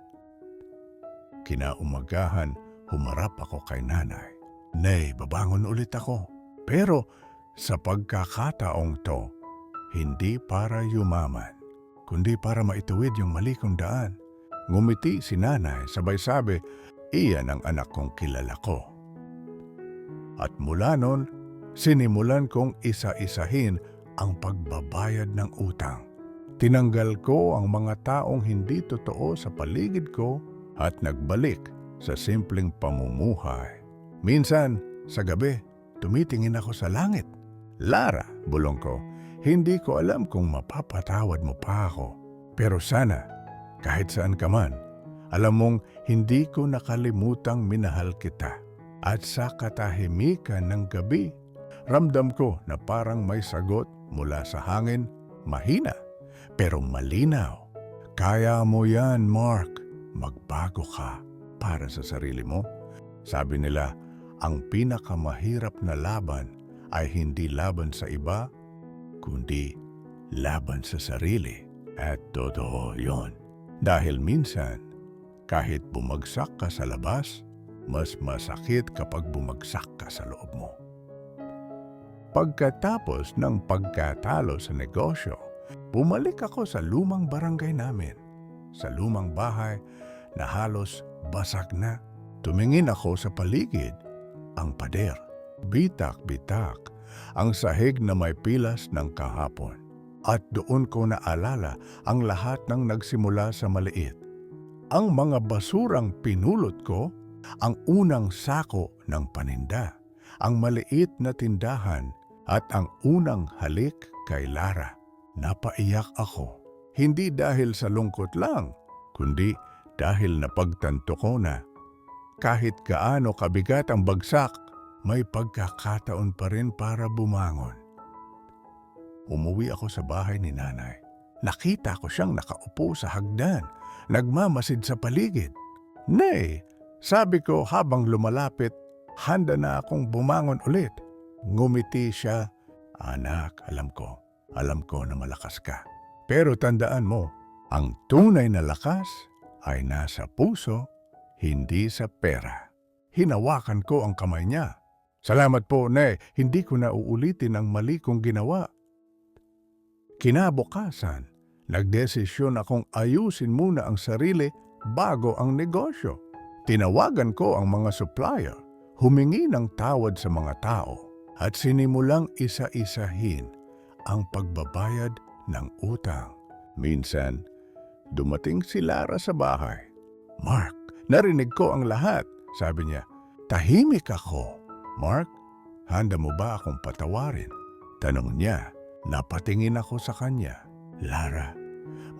Kinaumagahan, humarap ako kay nanay. Nay, babangon ulit ako. Pero Sa pagkakataong to, hindi para yumaman, kundi para maituwid yung mali kong daan. Ngumiti si nanay, sabay sabi, iyan ang anak kong kilala ko. At mula nun, sinimulan kong isa-isahin ang pagbabayad ng utang. Tinanggal ko ang mga taong hindi totoo sa paligid ko at nagbalik sa simpleng pamumuhay. Minsan, sa gabi, tumitingin ako sa langit. Lara, bulong ko, hindi ko alam kung mapapatawad mo pa ako. Pero sana, kahit saan ka man, alam mong hindi ko nakalimutang minahal kita. At sa katahimikan ng gabi, ramdam ko na parang may sagot mula sa hangin, mahina, pero malinaw. Kaya mo yan, Mark. Magbago ka para sa sarili mo. Sabi nila, ang pinakamahirap na laban ay hindi laban sa iba, kundi laban sa sarili. At totoo yon. Dahil minsan, kahit bumagsak ka sa labas, mas masakit kapag bumagsak ka sa loob mo. Pagkatapos ng pagkatalo sa negosyo, bumalik ako sa lumang barangay namin. Sa lumang bahay na halos basag na. Tumingin ako sa paligid. Ang pader, bitak-bitak, ang sahig na may pilas ng kahapon. At doon ko naalala ang lahat ng nagsimula sa maliit. Ang mga basurang pinulot ko, ang unang sako ng paninda, ang maliit na tindahan at ang unang halik kay Lara. Napaiyak ako, hindi dahil sa lungkot lang, kundi dahil napagtanto ko na kahit gaano kabigat ang bagsak, may pagkakataon pa rin para bumangon. Umuwi ako sa bahay ni nanay. Nakita ko siyang nakaupo sa hagdan, nagmamasid sa paligid. Nay, sabi ko habang lumalapit, handa na akong bumangon ulit. Ngumiti siya, anak, alam ko na malakas ka. Pero tandaan mo, ang tunay na lakas ay nasa puso, hindi sa pera. Hinawakan ko ang kamay niya. Salamat po, Nay, hindi ko na uulitin ang mali kong ginawa. Kinabukasan, nagdesisyon akong ayusin muna ang sarili bago ang negosyo. Tinawagan ko ang mga supplier, humingi ng tawad sa mga tao, at sinimulang isa-isahin ang pagbabayad ng utang. Minsan, dumating si Lara sa bahay. Mark, narinig ko ang lahat, sabi niya. Tahimik ako. Mark, handa mo ba akong patawarin? Tanong niya. Napatingin ako sa kanya. Lara,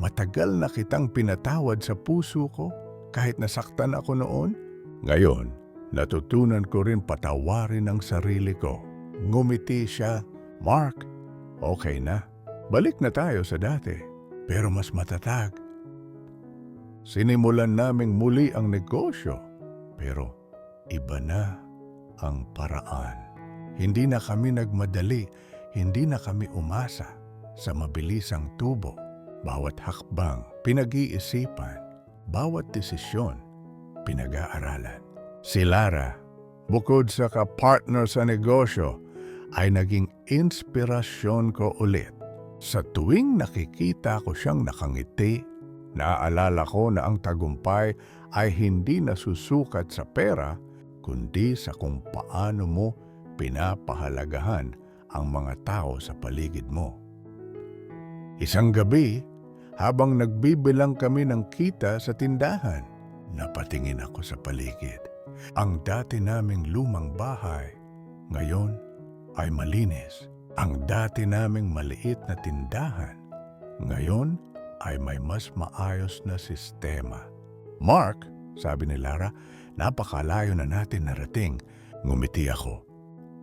matagal na kitang pinatawad sa puso ko kahit nasaktan ako noon. Ngayon, natutunan ko rin patawarin ang sarili ko. Ngumiti siya. Mark, okay na. Balik na tayo sa dati, pero mas matatag. Sinimulan naming muli ang negosyo, pero iba na ang paraan. Hindi na kami nagmadali, hindi na kami umasa sa mabilisang tubo. Bawat hakbang, pinag-iisipan, bawat desisyon, pinag-aaralan. Si Lara, bukod sa kapartner sa negosyo, ay naging inspirasyon ko ulit. Sa tuwing nakikita ko siyang nakangiti, naaalala ko na ang tagumpay ay hindi nasusukat sa pera, kundi sa kung paano mo pinapahalagahan ang mga tao sa paligid mo. Isang gabi, habang nagbibilang kami ng kita sa tindahan, napatingin ako sa paligid. Ang dati naming lumang bahay, ngayon ay malinis. Ang dati naming maliit na tindahan, ngayon ay may mas maayos na sistema. Mark, sabi ni Lara, napakalayo na natin narating. Ngumiti ako.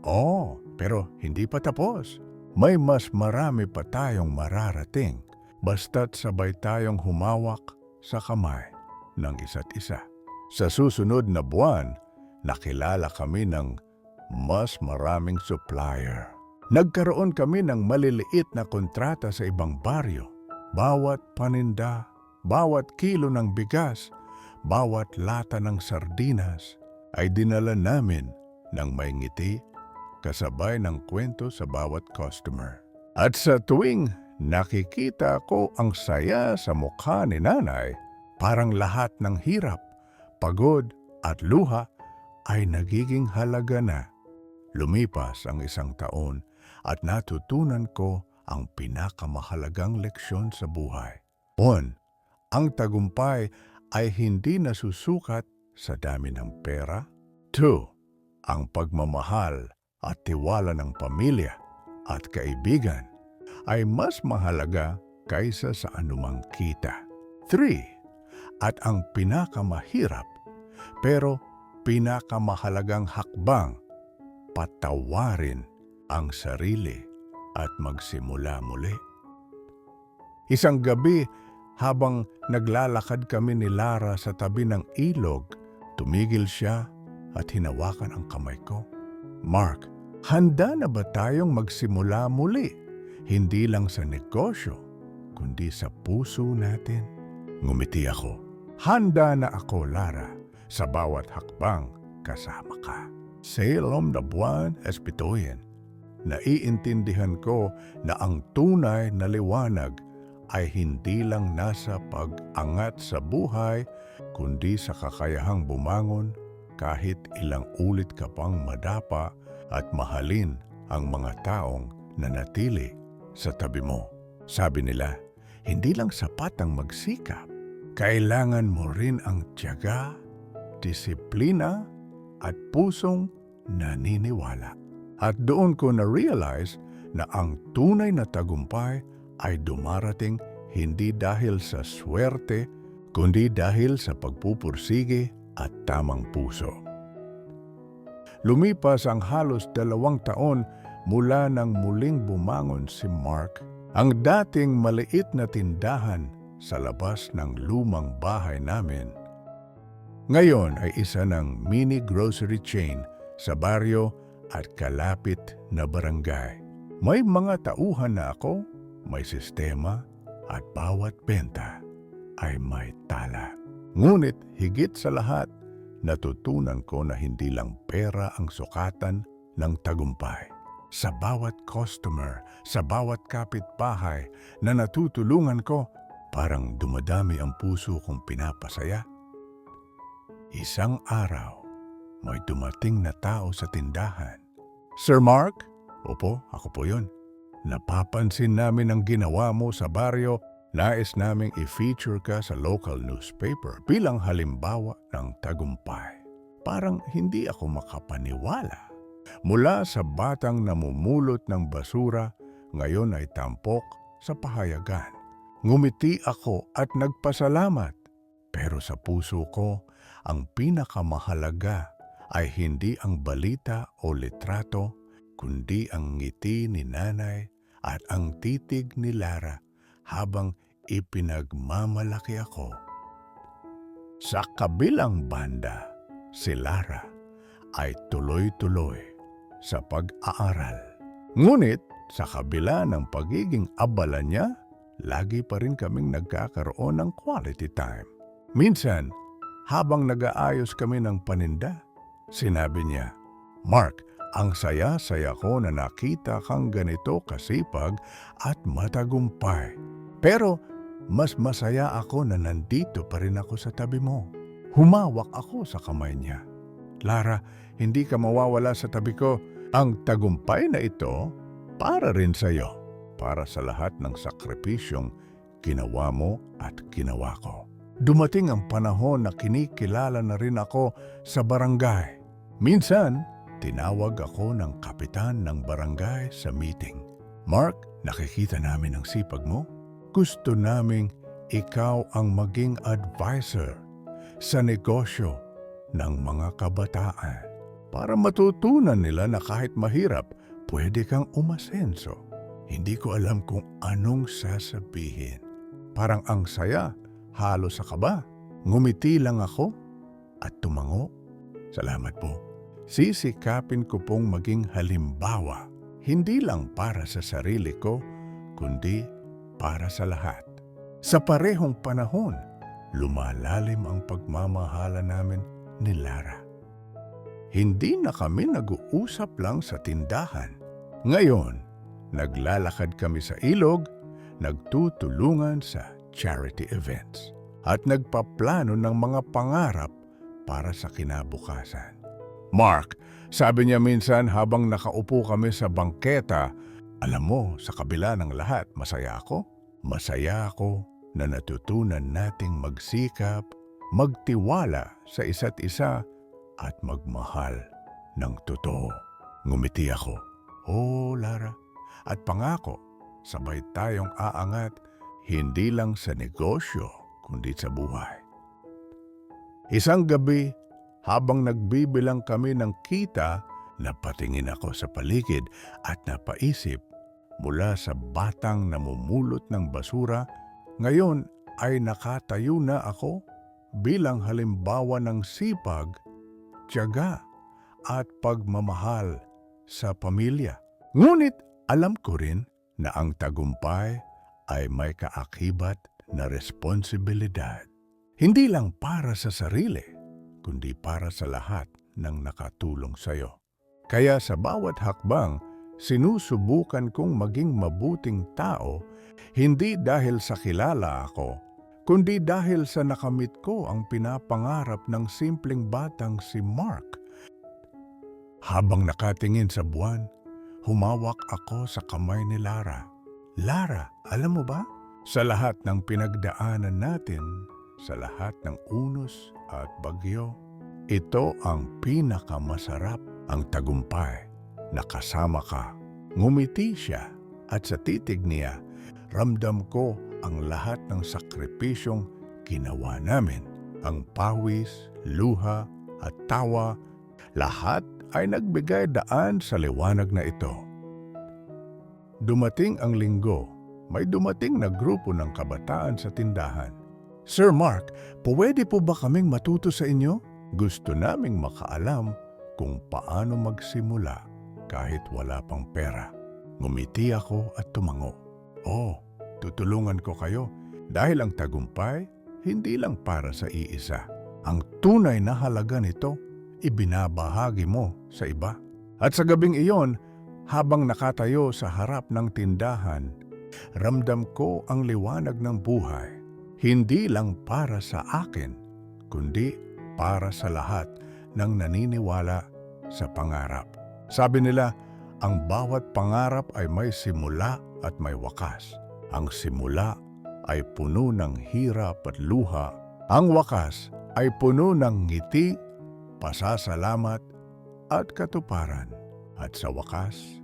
Oo, pero hindi pa tapos. May mas marami pa tayong mararating, basta't sabay tayong humawak sa kamay ng isa't isa. Sa susunod na buwan, nakilala kami ng mas maraming supplier. Nagkaroon kami ng maliliit na kontrata sa ibang baryo. Bawat paninda, bawat kilo ng bigas, bawat lata ng sardinas ay dinala namin ng may ngiti kasabay ng kwento sa bawat customer. At sa tuwing nakikita ko ang saya sa mukha ni nanay, parang lahat ng hirap, pagod at luha ay nagiging halaga na. Lumipas ang 1 taon at natutunan ko ang pinakamahalagang leksyon sa buhay. 1. Ang tagumpay ay hindi nasusukat sa dami ng pera. 2. Ang pagmamahal at tiwala ng pamilya at kaibigan ay mas mahalaga kaysa sa anumang kita. 3. At ang pinakamahirap pero pinakamahalagang hakbang, patawarin ang sarili at magsimula muli. Isang gabi, habang naglalakad kami ni Lara sa tabi ng ilog, tumigil siya at hinawakan ang kamay ko. Mark, handa na ba tayong magsimula muli? Hindi lang sa negosyo, kundi sa puso natin. Ngumiti ako. Handa na ako, Lara, sa bawat hakbang kasama ka. Salem na buwan, Espitoyen. Naiintindihan ko na ang tunay na liwanag ay hindi lang nasa pag-angat sa buhay, kundi sa kakayahang bumangon kahit ilang ulit ka pang madapa at mahalin ang mga taong nanatili sa tabi mo. Sabi nila, hindi lang sapat ang magsikap. Kailangan mo rin ang tiyaga, disiplina at pusong naniniwala. At doon ko na-realize na ang tunay na tagumpay ay dumarating hindi dahil sa swerte, kundi dahil sa pagpupursige at tamang puso. Lumipas ang halos 2 taon mula nang muling bumangon si Mark, ang dating maliit na tindahan sa labas ng lumang bahay namin. Ngayon ay isa ng mini grocery chain sa baryo at kalapit na barangay. May mga tauhan na ako, may sistema, at bawat benta ay may tala. Ngunit higit sa lahat, natutunan ko na hindi lang pera ang sukatan ng tagumpay. Sa bawat customer, sa bawat kapitbahay na natutulungan ko, parang dumadami ang puso kong pinapasaya. Isang araw, may dumating na tao sa tindahan. Sir Mark? Opo, ako po yun. Napapansin namin ang ginawa mo sa baryo. Nais naming i-feature ka sa local newspaper bilang halimbawa ng tagumpay. Parang hindi ako makapaniwala. Mula sa batang namumulot ng basura, ngayon ay tampok sa pahayagan. Ngumiti ako at nagpasalamat. Pero sa puso ko, ang pinakamahalaga ay hindi ang balita o litrato, kundi ang ngiti ni nanay at ang titig ni Lara habang ipinagmamalaki ako. Sa kabilang banda, si Lara ay tuloy-tuloy sa pag-aaral. Ngunit sa kabila ng pagiging abala niya, lagi pa rin kaming nagkakaroon ng quality time. Minsan, habang nag-aayos kami ng paninda, sinabi niya, Mark, ang saya-saya ko na nakita kang ganito kasipag at matagumpay. Pero mas masaya ako na nandito pa rin ako sa tabi mo. Humawak ako sa kamay niya. Lara, hindi ka mawawala sa tabi ko. Ang tagumpay na ito para rin sa iyo, para sa lahat ng sakripisyong ginawa mo at ginawa ko. Dumating ang panahon na kinikilala na rin ako sa barangay. Minsan, tinawag ako ng kapitan ng barangay sa meeting. Mark, nakikita namin ang sipag mo. Gusto naming ikaw ang maging advisor sa negosyo ng mga kabataan para matutunan nila na kahit mahirap, pwede kang umasenso. Hindi ko alam kung anong sasabihin. Parang ang saya, halos sa kaba. Ngumiti lang ako at tumango. Salamat po. Sisikapin ko pong maging halimbawa, hindi lang para sa sarili ko, kundi para sa lahat. Sa parehong panahon, lumalalim ang pagmamahala namin ni Lara. Hindi na kami nag-uusap lang sa tindahan. Ngayon, naglalakad kami sa ilog, nagtutulungan sa charity events, at nagpaplano ng mga pangarap para sa kinabukasan. Mark, sabi niya minsan habang nakaupo kami sa bangketa, alam mo, sa kabila ng lahat, masaya ako. Masaya ako na natutunan nating magsikap, magtiwala sa isa't isa, at magmahal ng totoo. Ngumiti ako. Oh, Lara. At pangako, sabay tayong aangat, hindi lang sa negosyo, kundi sa buhay. Isang gabi, habang nagbibilang kami ng kita, napatingin ako sa paligid at napaisip, mula sa batang namumulot ng basura, ngayon ay nakatayo na ako bilang halimbawa ng sipag, tiyaga at pagmamahal sa pamilya. Ngunit alam ko rin na ang tagumpay ay may kaakibat na responsibilidad. Hindi lang para sa sarili, kundi para sa lahat ng nakatulong sa'yo. Kaya sa bawat hakbang, sinusubukan kong maging mabuting tao, hindi dahil sa kilala ako, kundi dahil sa nakamit ko ang pinapangarap ng simpleng batang si Mark. Habang nakatingin sa buwan, humawak ako sa kamay ni Lara. Lara, alam mo ba? Sa lahat ng pinagdaanan natin, sa lahat ng unos at bagyo, ito ang pinakamasarap, ang tagumpay. Nakasama ka. Ngumiti siya at sa titig niya, ramdam ko ang lahat ng sakripisyong ginawa namin. Ang pawis, luha at tawa, lahat ay nagbigay daan sa liwanag na ito. Dumating ang linggo, may dumating na grupo ng kabataan sa tindahan. Sir Mark, pwede po ba kaming matuto sa inyo? Gusto naming makaalam kung paano magsimula kahit wala pang pera. Ngumiti ako at tumango. Oh, tutulungan ko kayo dahil ang tagumpay hindi lang para sa iisa. Ang tunay na halaga nito, ibinabahagi mo sa iba. At sa gabing iyon, habang nakatayo sa harap ng tindahan, ramdam ko ang liwanag ng buhay. Hindi lang para sa akin, kundi para sa lahat ng naniniwala sa pangarap. Sabi nila, ang bawat pangarap ay may simula at may wakas. Ang simula ay puno ng hirap at luha. Ang wakas ay puno ng ngiti, pasasalamat at katuparan. At sa wakas,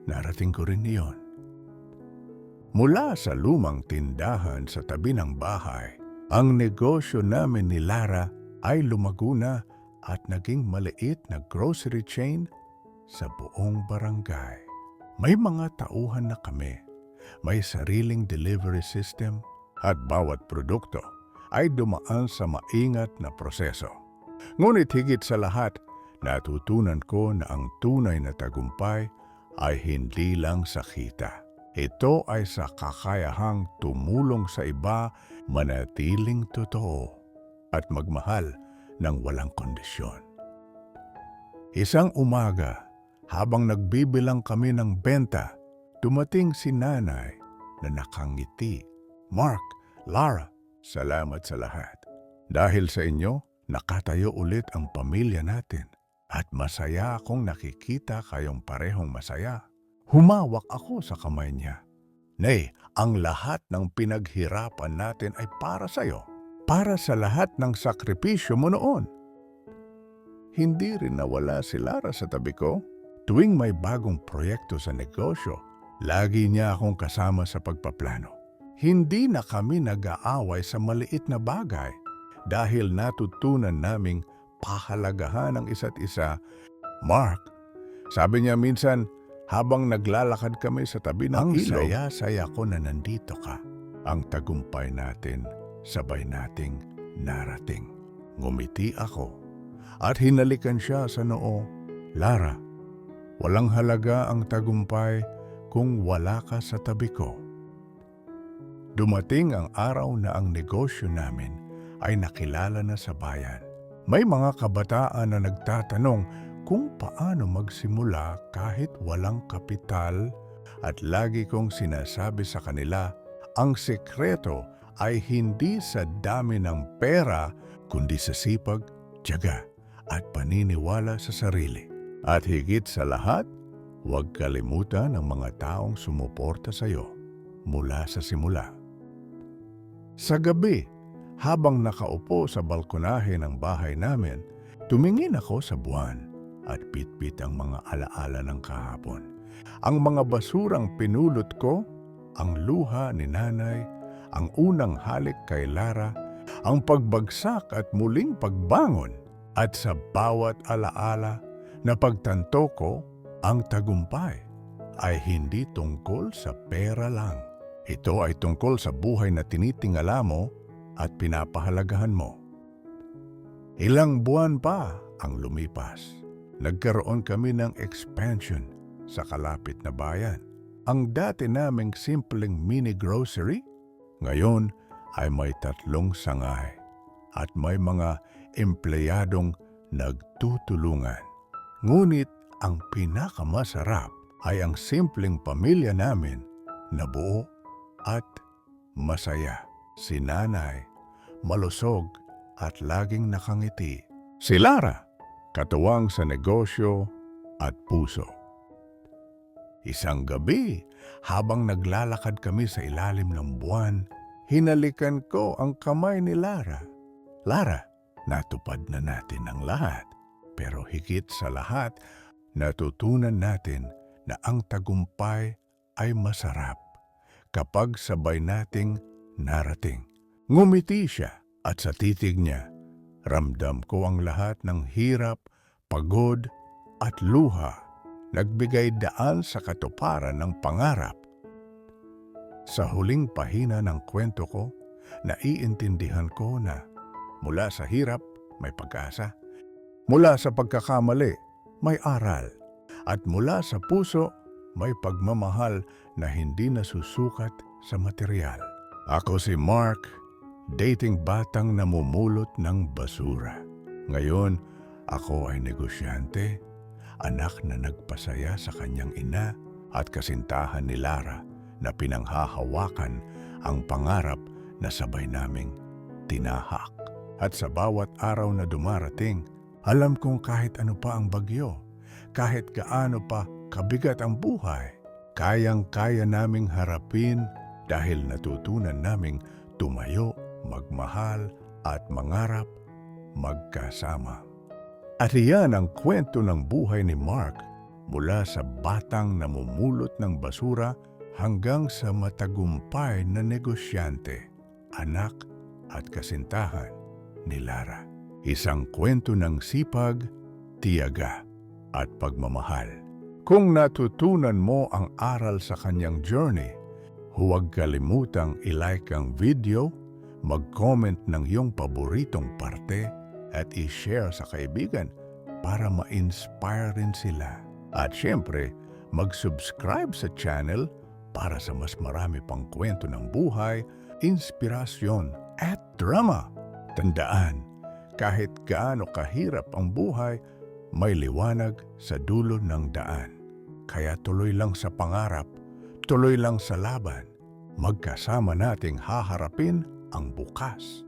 narating ko rin iyon. Mula sa lumang tindahan sa tabi ng bahay, ang negosyo namin ni Lara ay lumago na at naging maliit na grocery chain sa buong barangay. May mga tauhan na kami, may sariling delivery system at bawat produkto ay dumaan sa maingat na proseso. Ngunit higit sa lahat, natutunan ko na ang tunay na tagumpay ay hindi lang sa kita. Ito ay sa kakayahang tumulong sa iba, manatiling totoo at magmahal ng walang kondisyon. Isang umaga, habang nagbibilang kami ng benta, dumating si nanay na nakangiti. Mark, Lara, salamat sa lahat. Dahil sa inyo, nakatayo ulit ang pamilya natin at masaya akong nakikita kayong parehong masaya. Humawak ako sa kamay niya. Nay, ang lahat ng pinaghirapan natin ay para sa'yo. Para sa lahat ng sakripisyo mo noon. Hindi rin nawala si Lara sa tabi ko. Tuwing may bagong proyekto sa negosyo, lagi niya akong kasama sa pagpaplano. Hindi na kami nag-aaway sa maliit na bagay dahil natutunan naming pahalagahan ang isa't isa. Mark, sabi niya minsan habang naglalakad kami sa tabi ng ilog, ang saya-saya ko na nandito ka. Ang tagumpay natin, sabay nating narating. Ngumiti ako at hinalikan siya sa noo. Lara, walang halaga ang tagumpay kung wala ka sa tabi ko. Dumating ang araw na ang negosyo namin ay nakilala na sa bayan. May mga kabataan na nagtatanong kung paano magsimula kahit walang kapital at lagi kong sinasabi sa kanila, ang sekreto ay hindi sa dami ng pera kundi sa sipag, tiyaga at paniniwala sa sarili. At higit sa lahat, huwag kalimutan ang mga taong sumuporta sa iyo mula sa simula. Sa gabi, habang nakaupo sa balkonahe ng bahay namin, tumingin ako sa buwan at pitpit ang mga alaala ng kahapon. Ang mga basurang pinulot ko, ang luha ni nanay, ang unang halik kay Lara, ang pagbagsak at muling pagbangon, at sa bawat alaala na pagtanto ko, ang tagumpay ay hindi tungkol sa pera lang. Ito ay tungkol sa buhay na tinitingala mo at pinapahalagahan mo. Ilang buwan pa ang lumipas. Nagkaroon kami ng expansion sa kalapit na bayan. Ang dati naming simpleng mini grocery, ngayon ay may 3 sangay at may mga empleyadong nagtutulungan. Ngunit ang pinakamasarap ay ang simpleng pamilya namin na buo at masaya. Si nanay, malusog at laging nakangiti. Si Lara, katuwang sa negosyo at puso. Isang gabi, habang naglalakad kami sa ilalim ng buwan, hinalikan ko ang kamay ni Lara. Lara, natupad na natin ang lahat. Pero higit sa lahat, natutunan natin na ang tagumpay ay masarap kapag sabay nating narating. Ngumiti siya at sa titig niya, ramdam ko ang lahat ng hirap, pagod at luha. Nagbigay daan sa katuparan ng pangarap. Sa huling pahina ng kwento ko, naiintindihan ko na mula sa hirap may pag-asa, mula sa pagkakamali may aral, at mula sa puso may pagmamahal na hindi nasusukat sa material. Ako si Mark, dating batang namumulot ng basura. Ngayon, ako ay negosyante, anak na nagpasaya sa kanyang ina at kasintahan ni Lara na pinanghahawakan ang pangarap na sabay naming tinahak. At sa bawat araw na dumarating, alam kong kahit ano pa ang bagyo, kahit gaano pa kabigat ang buhay, kayang-kaya naming harapin dahil natutunan naming tumayo, magmahal at mangarap magkasama. At iyan ang kwento ng buhay ni Mark mula sa batang namumulot ng basura hanggang sa matagumpay na negosyante, anak at kasintahan ni Lara. Isang kwento ng sipag, tiyaga at pagmamahal. Kung natutunan mo ang aral sa kanyang journey, huwag kalimutang i-like ang video, mag-comment ng iyong paboritong parte at i-share sa kaibigan para ma-inspire rin sila. At syempre, mag-subscribe sa channel para sa mas marami pang kwento ng buhay, inspirasyon at drama. Tandaan, kahit gaano kahirap ang buhay, may liwanag sa dulo ng daan. Kaya tuloy lang sa pangarap, tuloy lang sa laban. Magkasama nating haharapin ang bukas.